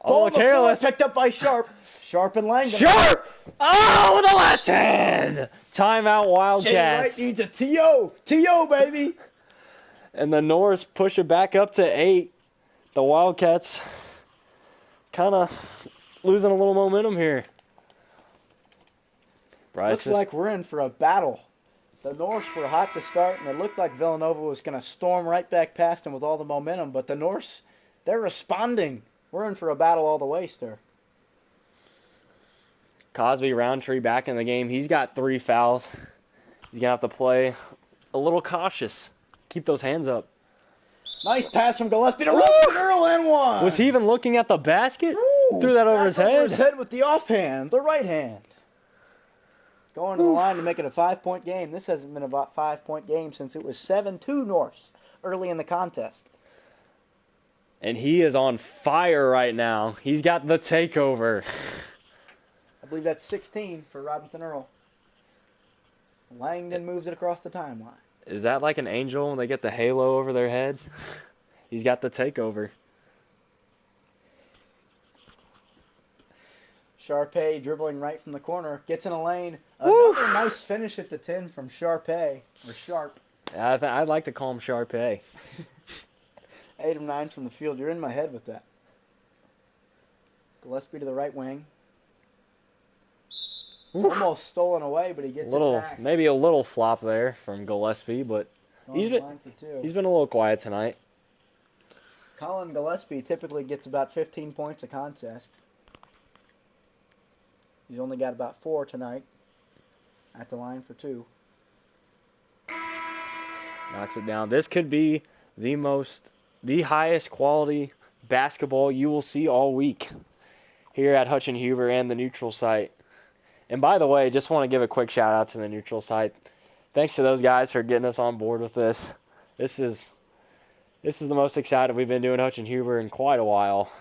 Oh, careless. Picked up by Sharp. Sharp and Langdon. Sharp! Oh, the left hand! Timeout Wildcats. Jay Wright needs a TO. TO, baby. And the Norse push it back up to 8. The Wildcats kind of losing a little momentum here. Bryce Looks like we're in for a battle. The Norse were hot to start, and it looked like Villanova was going to storm right back past them with all the momentum. But the Norse, they're responding. We're in for a battle all the way, sir. Cosby Roundtree back in the game. He's got 3 fouls. He's going to have to play a little cautious. Keep those hands up. Nice pass from Gillespie to Robinson Earl and one. Was he even looking at the basket? Threw that over his head. Over his head with the offhand, the right hand. Going to the line to make it a 5-point game. This hasn't been a 5-point game since it was 7-2 Norse early in the contest. And he is on fire right now. He's got the takeover. I believe that's 16 for Robinson Earl. Langdon moves it across the timeline. Is that like an angel when they get the halo over their head? He's got the takeover. Sharpay dribbling right from the corner. Gets in a lane. Another nice finish at the 10 from Sharpay. Or Sharp. I'd like to call him Sharpay. 8 of 9 from the field. You're in my head with that. Gillespie to the right wing. Almost stolen away, but he gets it back. Maybe a little flop there from Gillespie, but he's been a little quiet tonight. Colin Gillespie typically gets about 15 points a contest. He's only got about 4 tonight. At the line for 2. Knocks it down. This could be the highest quality basketball you will see all week here at Hutch and Huber and the neutral site. And by the way, just want to give a quick shout out to the neutral site. Thanks to those guys for getting us on board with this. This is the most excited we've been doing Hutch and Huber in quite a while.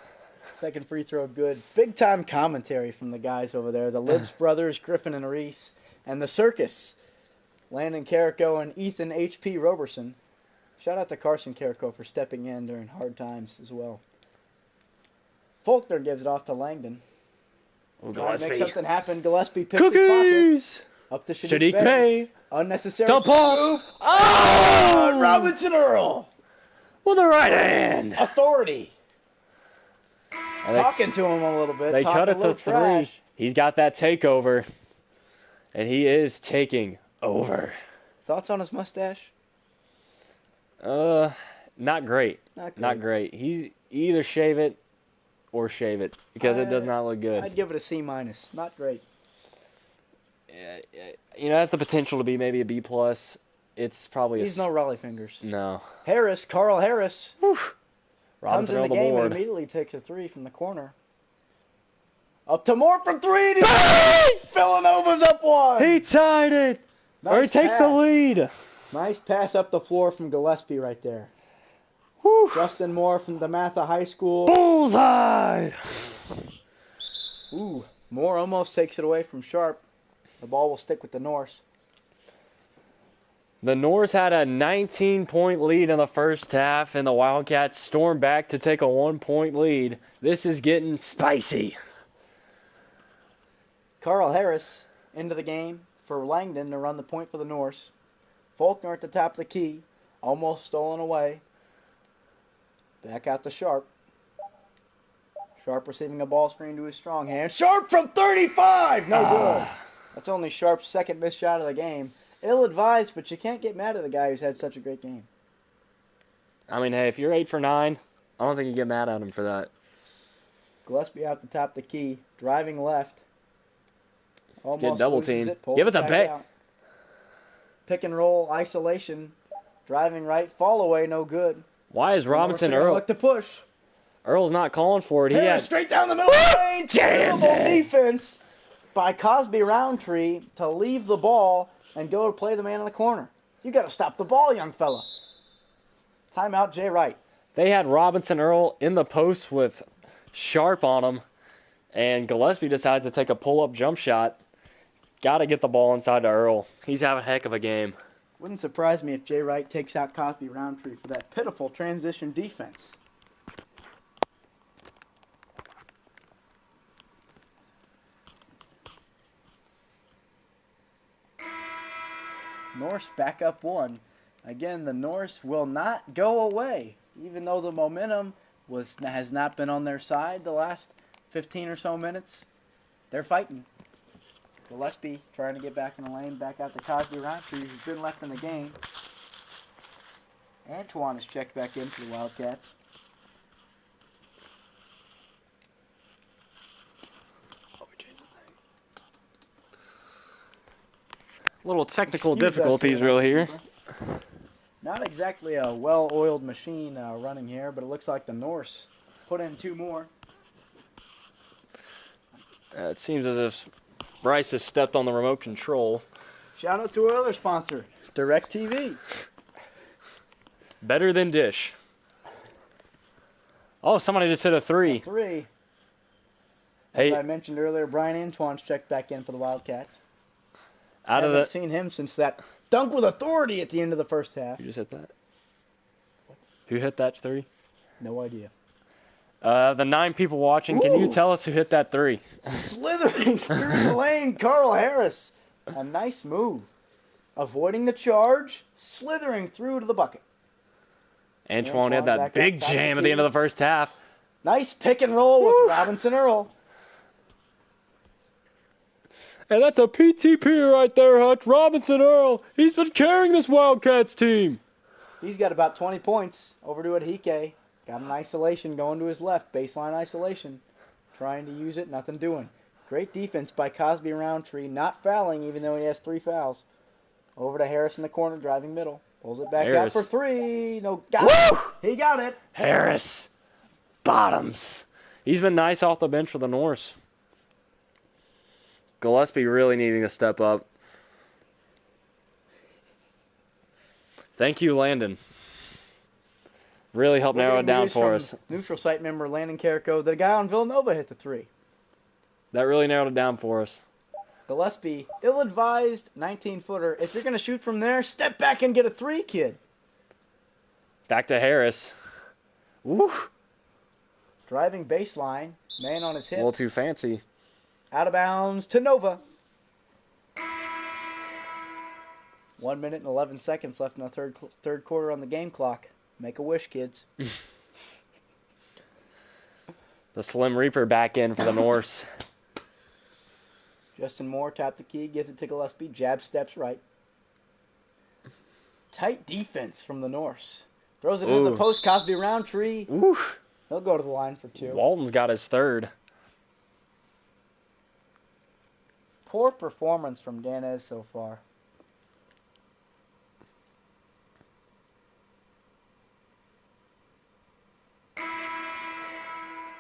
Second free throw good. Big time commentary from the guys over there. The Libs brothers, Griffin and Reese, and the circus. Landon Carrico and Ethan H.P. Roberson. Shout out to Carson Carrico for stepping in during hard times as well. Faulkner gives it off to Langdon. Trying to make something happen. Gillespie picks his pocket. Up to Sadiq Bey. Unnecessary. Dump off. Move. Oh! Robinson Earl. With the right hand. Authority. Talking to him a little bit. They cut it to 3. He's got that takeover. And he is taking over. Thoughts on his mustache? Not great. Not great. He's either shave it or shave it because it does not look good. I'd give it a C-. Not great. It has the potential to be maybe a B+. it's probably He's no Raleigh fingers. no. Harris, Carl Harris, comes Robinson in the on the game and board. immediately takes a three from the corner. Up to Moore from three. Villanova's up one. He tied it. Or he Nice takes the pass. lead. Nice pass up the floor from Gillespie right there. Whew. Justin Moore from DeMatha High School. Bullseye. Ooh, Moore almost takes it away from Sharp. The ball will stick with the Norse. The Norse had a 19-point lead in the first half, and the Wildcats stormed back to take a 1-point lead. This is getting spicy. Carl Harris into the game for Langdon to run the point for the Norse. Faulkner at the top of the key, almost stolen away. Back out to Sharp. Sharp receiving a ball screen to his strong hand. Sharp from 35! No good. That's only Sharp's second missed shot of the game. Ill-advised, but you can't get mad at the guy who's had such a great game. I mean, hey, if you're 8 for 9, I don't think you get mad at him for that. Gillespie out the top of the key, driving left. Almost Get double loses team. it, pulls Give it to back Beck. out. Pick and roll, isolation. Driving right, fall away, no good. Why is Robinson Earl Earl? look to push. Earl's not calling for it. He Harris had straight down the middle of the lane. Jams Terrible it. defense by Cosby Roundtree to leave the ball and go to play the man in the corner. You got to stop the ball, young fella. Timeout, Jay Wright. They had Robinson Earl in the post with Sharp on him, and Gillespie decides to take a pull-up jump shot. Got to get the ball inside to Earl. He's having a heck of a game. Wouldn't surprise me if Jay Wright takes out Cosby Roundtree for that pitiful transition defense. Norse back up one. Again, the Norse will not go away, even though the momentum has not been on their side the last 15 or so minutes. They're fighting. Gillespie trying to get back in the lane, back out to Cosby Roundtree, who's been left in the game. Antoine is checked back in for the Wildcats. Little technical Excuse us difficulties here, real here. Not exactly a well-oiled machine running here, but it looks like the Norse put in two more. It seems as if Bryce has stepped on the remote control. Shout out to our other sponsor, DirecTV. Better than Dish. Oh, somebody just hit a three. Three. Hey, As I mentioned earlier, Brian Antoine's checked back in for the Wildcats. out of Haven't the... seen him since that dunk with authority at the end of the first half. You just hit that? Who hit that three? No idea. The 9 people watching, can you Ooh. tell us who hit that three? Slithering through the lane, Carl Harris. A nice move. Avoiding the charge, slithering through to the bucket. Antoine had Antoine that back big up top of jam the at the end of key. the first half. Nice pick and roll with Robinson Earl. And that's a PTP right there, Hutch. Robinson Earl. He's been carrying this Wildcats team. He's got about 20 points over to Adhike. Got an isolation going to his left, baseline isolation. Trying to use it, nothing doing. Great defense by Cosby Roundtree, not fouling even though he has 3 fouls. Over to Harris in the corner, driving middle. Pulls it back Harris. out for 3. No, got it. He got it. Harris. Bottoms. He's been nice off the bench for the Norse. Gillespie really needing to step up. Thank you, Landon. Really helped We're narrow it getting down news for from us. Neutral site member Landon Carrico. The guy on Villanova hit the 3. That really narrowed it down for us. Gillespie, ill-advised 19-footer. If you're going to shoot from there, step back and get a 3, kid. Back to Harris. Woo. Driving baseline, man on his A hip. little too fancy. Out of bounds to Nova. 1 minute and 11 seconds left in the third quarter on the game clock. Make a wish, kids. The Slim Reaper back in for the Norse. Justin Moore tapped the key, gives it to Gillespie. Jab steps right. Tight defense from the Norse. Throws it into the Ooh. post. Cosby Roundtree. Woo. He'll go to the line for 2. Walton's got his third. Poor performance from Danez so far.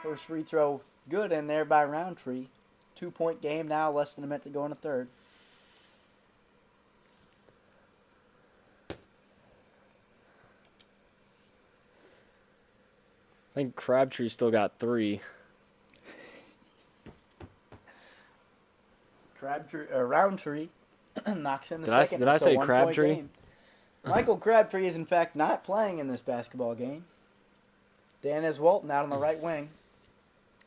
First free throw good in there by Roundtree. 2-point game now, less than a minute to go in the third. I think Crabtree still got 3. Roundtree knocks in the Did I second. did I It's a say 1-point Crabtree? game. Michael Crabtree is in fact not playing in this basketball game. Danez Walton out on the right wing.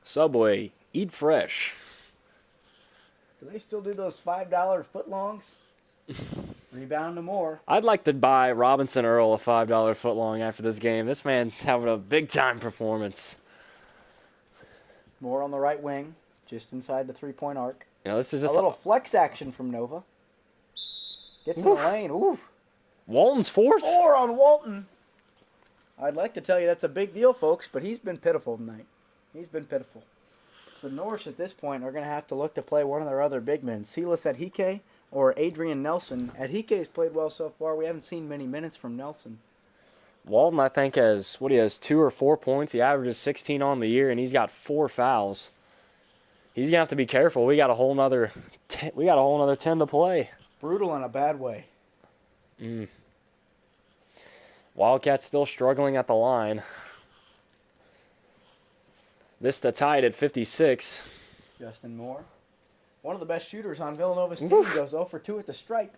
Subway, eat fresh. Do they still do those $5 footlongs? Rebound to Moore. I'd like to buy Robinson Earl a $5 footlong after this game. This man's having a big time performance. Moore on the right wing, just inside the 3-point arc. You know, this is A just little flex action from Nova. Gets in the lane. Ooh. Walton's 4th. 4 on Walton. I'd like to tell you that's a big deal, folks, but he's been pitiful tonight. He's been pitiful. The Norse at this point are going to have to look to play one of their other big men, Silas Adhike or Adrian Nelson. Adhike's played well so far. We haven't seen many minutes from Nelson. Walton, I think, has 2 or 4 points. He averages 16 on the year, and he's got 4 fouls. He's gonna have to be careful. We got a whole nother 10 to play. Brutal in a bad way. Wildcats still struggling at the line. Vista tied at 56. Justin Moore, one of the best shooters on Villanova's team, goes 0 for 2 at the stripe.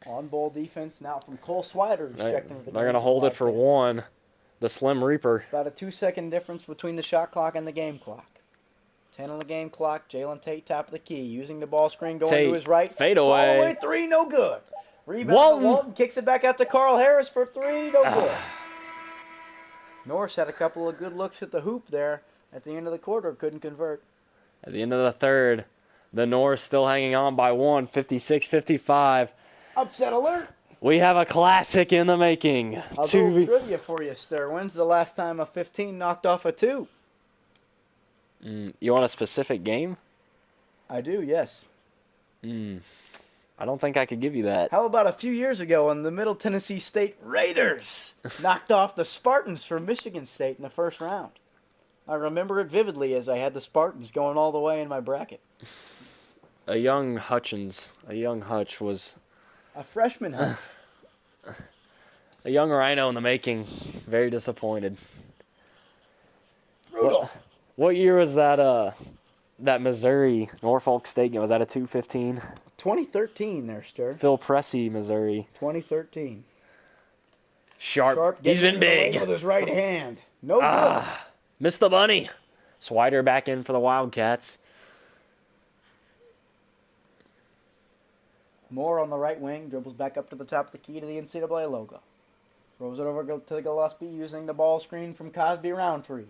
On-ball defense now from Cole Swider. They're going to hold it for 1. The Slim Reaper. About a 2-second difference between the shot clock and the game clock. 10 on the game clock. Jalen Tate, top of the key. Using the ball screen, going to his right. Fade away. All the way 3, no good. Rebound. Walton kicks it back out to Carl Harris for 3, no good. Norris had a couple of good looks at the hoop there at the end of the quarter. Couldn't convert. At the end of the third, the North still hanging on by 1, 56-55. Upset alert. We have a classic in the making. A little trivia for you, Stir. When's the last time a 15 knocked off a 2? You want a specific game? I do, yes. I don't think I could give you that. How about a few years ago when the Middle Tennessee State Raiders knocked off the Spartans from Michigan State in the first round? I remember it vividly as I had the Spartans going all the way in my bracket. A young Hutch was... A freshman Hutch. A young Rhino in the making. Very disappointed. Brutal. What year was that Missouri Norfolk State game? Was that a 2-15? 2013 there, Stir. Phil Pressey, Missouri. 2013. Sharp. He's been big. With his right hand. No good. Missed the bunny. Swider back in for the Wildcats. Moore on the right wing, dribbles back up to the top of the key to the NCAA logo. Throws it over to Gillespie using the ball screen from Cosby Roundtree.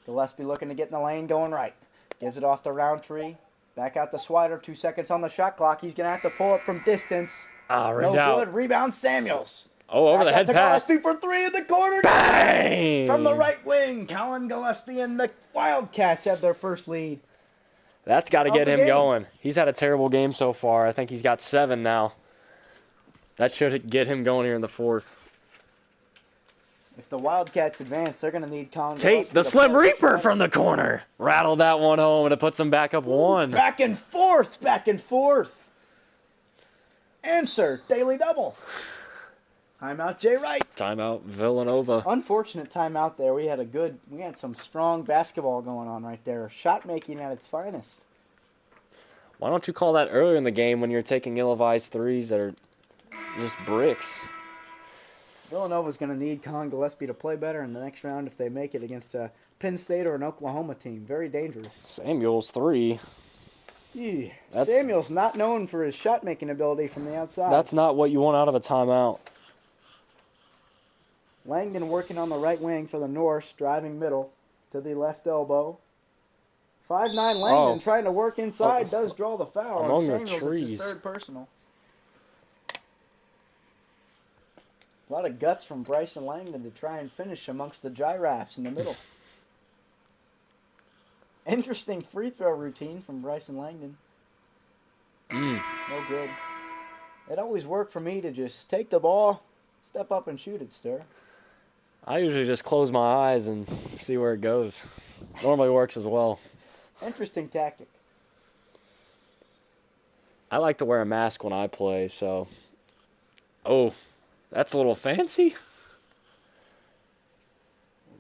Gillespie looking to get in the lane, going right. Gives it off to Roundtree. Back out to Swider, 2 seconds on the shot clock. He's going to have to pull up from distance. No good. Rebound Samuels. Over the head pass. Gillespie for 3 in the corner. Bang! From the right wing, Colin Gillespie and the Wildcats have their first lead. That's got to get him going. He's had a terrible game so far. I think he's got 7 now. That should get him going here in the 4th. If the Wildcats advance, they're going to need Colin Tate, the Slim Reaper from the corner. Rattled that one home, and it puts them back up 1. Back and forth. Answer, daily double. Timeout, Jay Wright. Timeout, Villanova. Unfortunate timeout there. We had some strong basketball going on right there. Shot making at its finest. Why don't you call that earlier in the game when you're taking ill-advised threes that are just bricks? Villanova's going to need Colin Gillespie to play better in the next round if they make it against a Penn State or an Oklahoma team. Very dangerous. Samuels 3. Samuels not known for his shot-making ability from the outside. That's not what you want out of a timeout. Langdon working on the right wing for the Norse, driving middle to the left elbow. 5'9" Langdon trying to work inside, does draw the foul. Among and the Samuels, trees. it's his 3rd personal. A lot of guts from Bryson Langdon to try and finish amongst the giraffes in the middle. Interesting free throw routine from Bryson Langdon. No good. It always worked for me to just take the ball, Step up and shoot it, Stir. I usually just close my eyes and see where it goes. Normally works as well. Interesting tactic. I like to wear a mask when I play, so. Oh, that's a little fancy.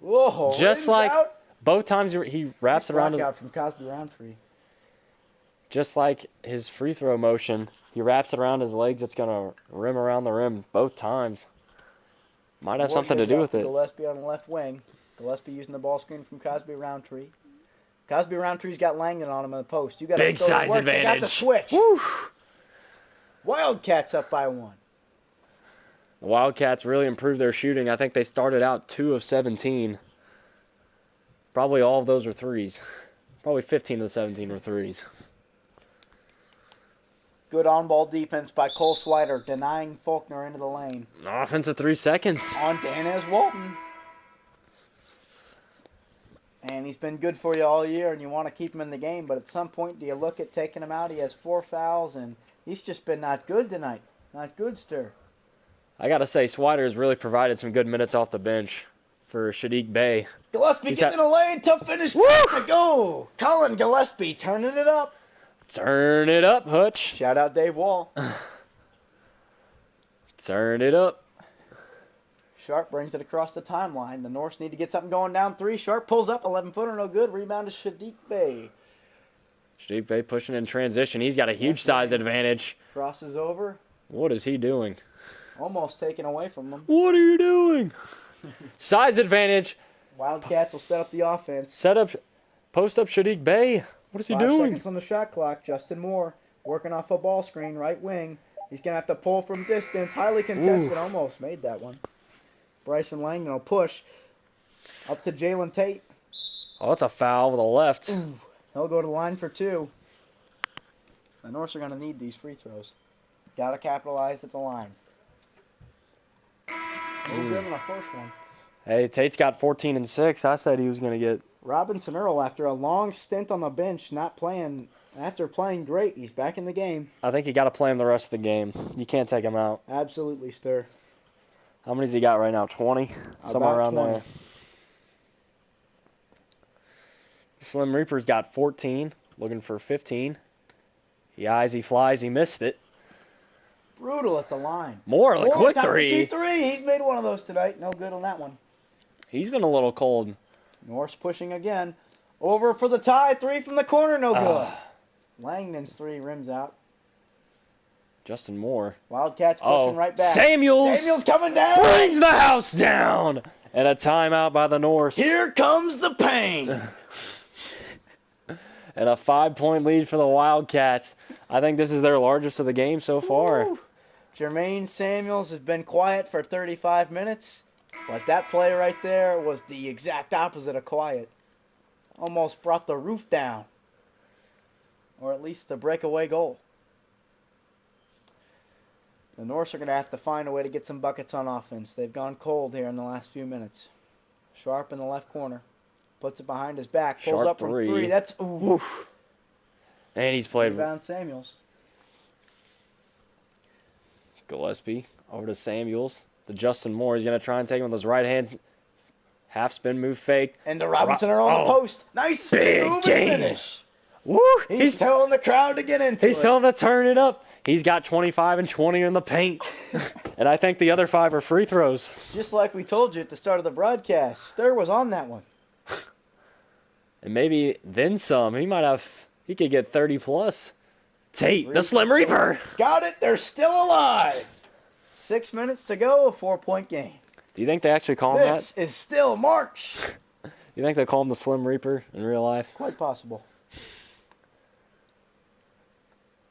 Whoa, Just rims like out. both times he wraps it around his. Out from Cosby Roundtree. Just like his free throw motion, he wraps it around his legs. It's gonna rim around the rim both times. Might have something to do with it. Gillespie on the left wing. Gillespie using the ball screen from Cosby Roundtree. Cosby Roundtree's got Langdon on him in the post. You got big size advantage. They got the switch. Woo. Wildcats up by 1. The Wildcats really improved their shooting. I think they started out 2 of 17. Probably all of those were threes. Probably 15 of the 17 were threes. Good on-ball defense by Cole Swider, denying Faulkner into the lane. Offensive 3 seconds. On Danez Walton. And he's been good for you all year, and you want to keep him in the game, but at some point, do you look at taking him out? He has 4 fouls, and he's just been not good tonight. Not good, Stir. I got to say, Swider has really provided some good minutes off the bench for Sadiq Bey. Gillespie getting in the lane. Tough finish. To go. Colin Gillespie turning it up. Turn it up, Hutch. Shout out Dave Wall. Turn it up. Sharp brings it across the timeline. The Norse need to get something going down 3. Sharp pulls up. 11-footer, no good. Rebound to Sadiq Bey. Sadiq Bey pushing in transition. He's got a huge size advantage. Crosses over. What is he doing? Almost taken away from him. What are you doing? Size advantage. Wildcats will set up the offense. Post up Sadiq Bey. What is he 5 doing? seconds on the shot clock. Justin Moore working off a ball screen, right wing. He's going to have to pull from distance. Highly contested. Ooh. Almost made that one. Bryson Langdon will push. Up to Jalen Tate. Oh, that's a foul with the left. Ooh. He'll go to the line for 2. The Norse are going to need these free throws. Got to capitalize at the line. No good on the first one. Hey, Tate's got 14 and 6. I said he was going to get. Robinson Earl, after a long stint on the bench, not playing. After playing great, he's back in the game. I think you got to play him the rest of the game. You can't take him out. Absolutely, Stir. How many's he got right now? 20? Somewhere About around 20. there. Slim Reaper's got 14. Looking for 15. He eyes, he flies, he missed it. Brutal at the line. More like quick time 3. 3. He's made one of those tonight. No good on that one. He's been a little cold. Norse pushing again. Over for the tie. 3 from the corner. No good. Langdon's 3 rims out. Justin Moore. Wildcats pushing right back. Samuels coming down. brings the house down. And a timeout by the Norse. Here comes the pain. And a 5-point lead for the Wildcats. I think this is their largest of the game so far. Woo. Jermaine Samuels has been quiet for 35 minutes. But that play right there was the exact opposite of quiet. Almost brought the roof down. Or at least the breakaway goal. The Norse are going to have to find a way to get some buckets on offense. They've gone cold here in the last few minutes. Sharp in the left corner. Puts it behind his back. Pulls Sharp up from 3. That's... Ooh. And he's played... Rebound Samuels. Gillespie over to Samuels. To Justin Moore. He's going to try and take him with his right hand. Half spin move fake. And to Robinson are on the post. Nice big move game. and finish. Woo! He's telling the crowd to get into it. He's telling them to turn it up. He's got 25 and 20 in the paint. And I think the other 5 are free throws. Just like we told you at the start of the broadcast. Stir was on that one. And maybe then some. He could get 30 plus. Tate, the Slim Reaper. Got it. They're still alive. 6 minutes to go. A 4-point game. Do you think they actually call him that? This is still March. You think they call him the Slim Reaper in real life? Quite possible.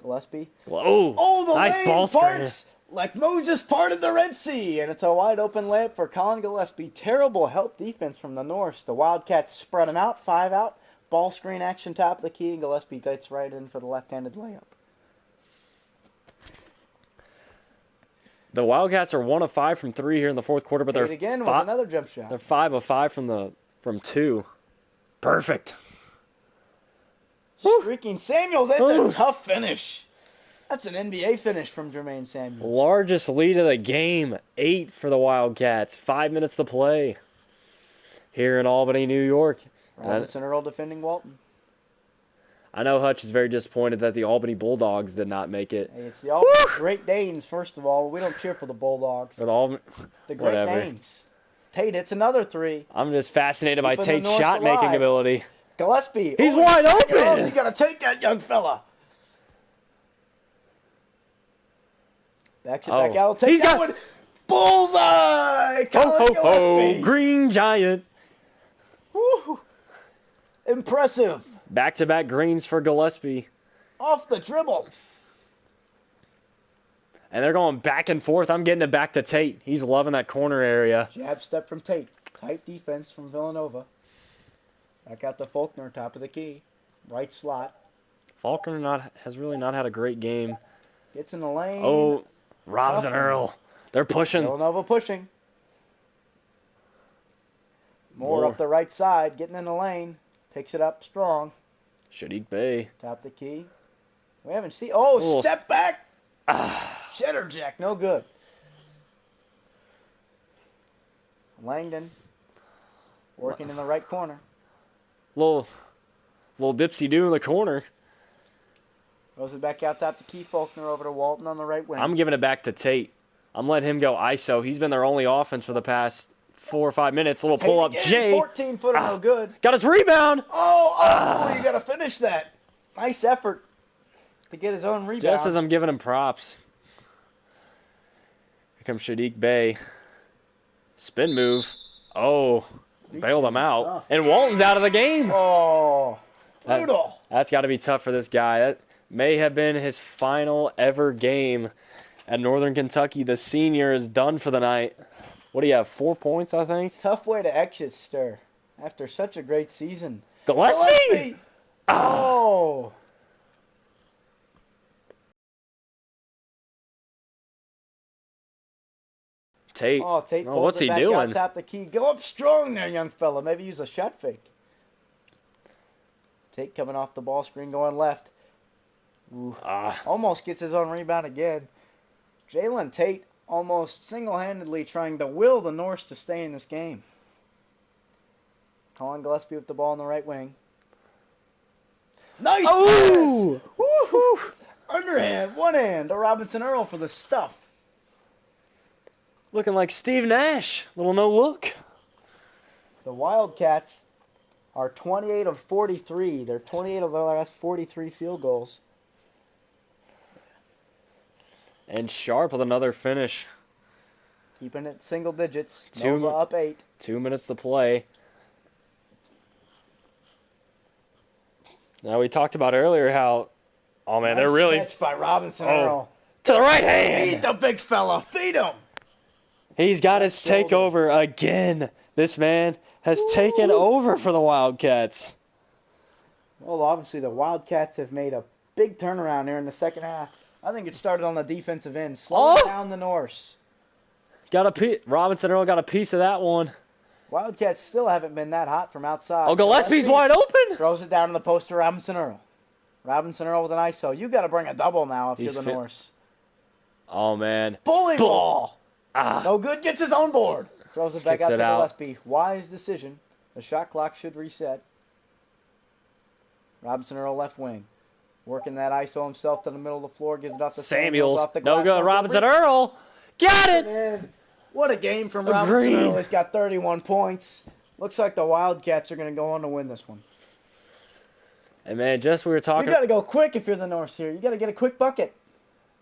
Gillespie. Oh, the nice lane ball parts like Moses parted the Red Sea. And it's a wide open layup for Colin Gillespie. Terrible help defense from the Norse. The Wildcats spread him out. 5 out. Ball screen action top of the key. And Gillespie gets right in for the left-handed layup. The Wildcats are 1 of 5 from 3 here in the fourth quarter, but they're again with another jump shot. They're 5 of 5 from 2. Perfect. Streaking Samuels. That's a tough finish. That's an NBA finish from Jermaine Samuels. Largest lead of the game, 8 for the Wildcats. 5 minutes to play here in Albany, New York. Robinson Earl defending Walton. I know Hutch is very disappointed that the Albany Bulldogs did not make it. Hey, it's the Albany Great Danes, first of all. We don't cheer for the Bulldogs. For the Albany, the Great Danes. Tate hits another three. I'm just fascinated by Keeping Tate's shot-making ability. Gillespie. He's wide open. You got to take that, young fella. Back out. Take that one. Bullseye! Ho, ho, ho. Green Giant. Woo. Impressive. Back-to-back greens for Gillespie. Off the dribble. And they're going back and forth. I'm getting it back to Tate. He's loving that corner area. Jab step from Tate. Tight defense from Villanova. Back out to Faulkner, top of the key. Right slot. Faulkner has really not had a great game. Gets in the lane. Oh, Robinson Earl. They're pushing. Villanova pushing. More up the right side. Getting in the lane. Picks it up strong. Shadiq Bey. Top the key. We haven't seen. Oh, step back. Cheddar jack. No good. Langdon. Working in the right corner. Little dipsy-do in the corner. Throws it back out top the key. Faulkner over to Walton on the right wing. I'm giving it back to Tate. I'm letting him go ISO. He's been their only offense for the past 4 or 5 minutes. A little pull-up J. 14-footer, no good. Got his rebound. You got to finish that. Nice effort to get his own rebound. Just as I'm giving him props. Here comes Shadiq Bey. Spin move. Oh, bailed him out. Tough. And Walton's out of the game. Oh, brutal. That's got to be tough for this guy. That may have been his final ever game at Northern Kentucky. The senior is done for the night. What do you have, 4 points, I think? Tough way to exit, Stir, after such a great season. Gillespie! Oh! Tate. Oh, Tate pulls what's it he back doing? out top the key. Go up strong there, young fella. Maybe use a shot fake. Tate coming off the ball screen, going left. Ooh. Almost gets his own rebound again. Jalen Tate almost single-handedly trying to will the Norse to stay in this game. Colin Gillespie with the ball on the right wing. Nice Oh! pass! Woo-hoo! Underhand, one hand to Robinson Earl for the stuff. Looking like Steve Nash. Little no look. The Wildcats are 28 of 43. They're 28 of their last 43 field goals. And Sharp with another finish. Keeping it single digits. Nova up 8. 2 minutes to play. Now, we talked about earlier how, oh man, they're really. Catch by Robinson Earl. To the right hand. Feed the big fella. Feed him. He's got his takeover again. This man has taken over for the Wildcats. Well, obviously the Wildcats have made a big turnaround here in the second half. I think it started on the defensive end, slowing down the Norse. Robinson Earl got a piece of that one. Wildcats still haven't been that hot from outside. Oh, Gillespie's wide open. Throws it down in the post to Robinson Earl. Robinson Earl with an ISO. You got to bring a double now if you're the Norse. Oh man. Bully ball. No good. Gets his own board. Throws it back out to Gillespie. Wise decision. The shot clock should reset. Robinson Earl left wing. Working that ISO himself to the middle of the floor. Gives it off to Samuels. Off the glass. No good. Robinson Earl. Got it. Man, what a game from Robinson Earl. He's got 31 points. Looks like the Wildcats are going to go on to win this one. And man, we were talking. You got to go quick if you're the Norse here. You got to get a quick bucket.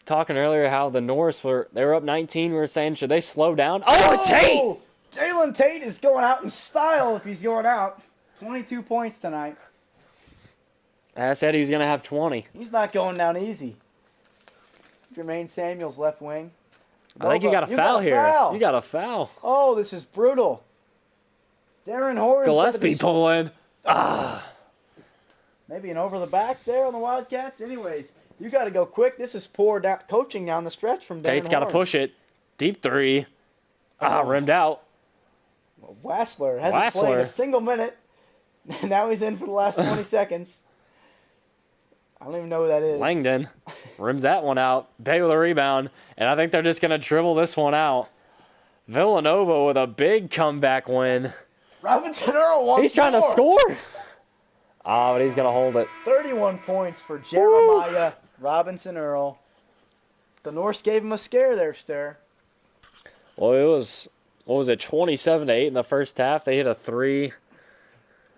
Talking earlier how the Norse were up 19. We were saying, should they slow down? Oh, it's Tate! Jalen Tate is going out in style if he's going out. 22 points tonight. I said he was going to have 20. He's not going down easy. Jermaine Samuels left wing. I think you got a foul here. You got a foul. Oh, this is brutal. Darren Horns. Gillespie pulling. Maybe an over the back there on the Wildcats. Anyways, you got to go quick. This is poor coaching down the stretch from Darren Tate's got to push it. Deep three. Rimmed out. Wassler hasn't played a single minute. Now he's in for the last 20 seconds. I don't even know who that is. Langdon rims that one out. Baylor rebound, and I think they're just going to dribble this one out. Villanova with a big comeback win. Robinson Earl once He's trying to more. score. But he's going to hold it. 31 points for Jeremiah Robinson Earl. The Norse gave him a scare there, Stir. Well, it was, 27-8 in the first half. They hit a 3.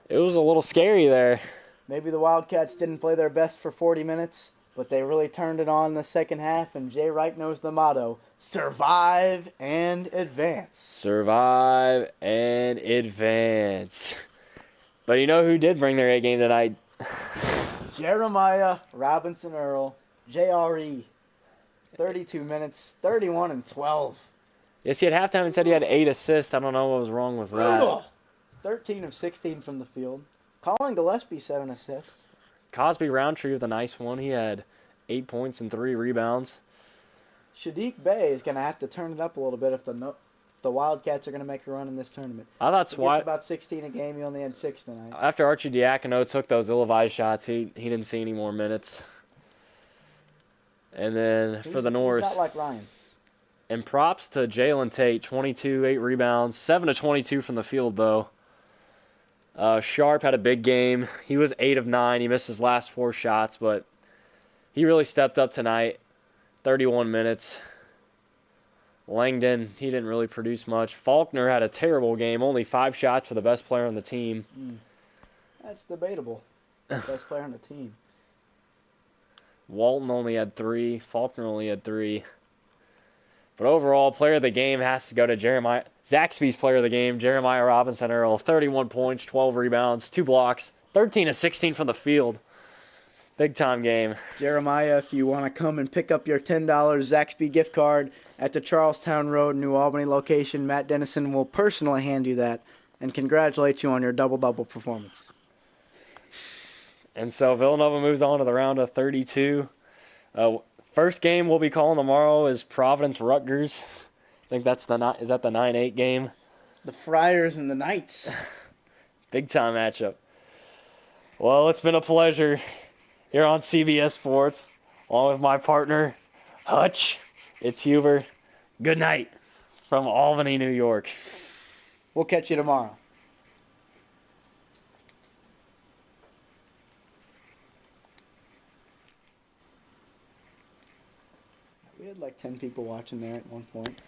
It was a little scary there. Maybe the Wildcats didn't play their best for 40 minutes, but they really turned it on in the second half, and Jay Wright knows the motto: survive and advance. Survive and advance. But you know who did bring their A game tonight? Jeremiah Robinson Earl, JRE. 32 minutes, 31 and 12. Yes, he had halftime and said he had 8 assists. I don't know what was wrong with that. Brutal. 13 of 16 from the field. Colin Gillespie, 7 assists. Cosby Roundtree with a nice one. He had 8 points and 3 rebounds. Shadiq Bey is going to have to turn it up a little bit if the Wildcats are going to make a run in this tournament. I thought He gets about 16 a game. He only had 6 tonight. After Archie Diacono took those ill-advised shots, he didn't see any more minutes. And then for the Norse. He's not like Ryan. And props to Jalen Tate, 22, 8 rebounds, 7 of 22 from the field, though. Sharp had a big game. He was 8 of 9. He missed his last 4 shots, but he really stepped up tonight. 31 minutes. Langdon, he didn't really produce much. Faulkner had a terrible game. Only 5 shots for the best player on the team. That's debatable. Best player on the team. Walton only had 3. Faulkner only had 3. But overall, player of the game has to go to Jeremiah. Zaxby's player of the game, Jeremiah Robinson Earl. 31 points, 12 rebounds, 2 blocks, 13 of 16 from the field. Big time game. Jeremiah, if you want to come and pick up your $10 Zaxby gift card at the Charlestown Road, New Albany location, Matt Dennison will personally hand you that and congratulate you on your double-double performance. And so Villanova moves on to the round of 32. First game we'll be calling tomorrow is Providence-Rutgers. I think is that the 9-8 game? The Friars and the Knights. Big time matchup. Well, it's been a pleasure here on CBS Sports, along with my partner, Hutch. It's Huber. Good night from Albany, New York. We'll catch you tomorrow. We had like 10 people watching there at one point.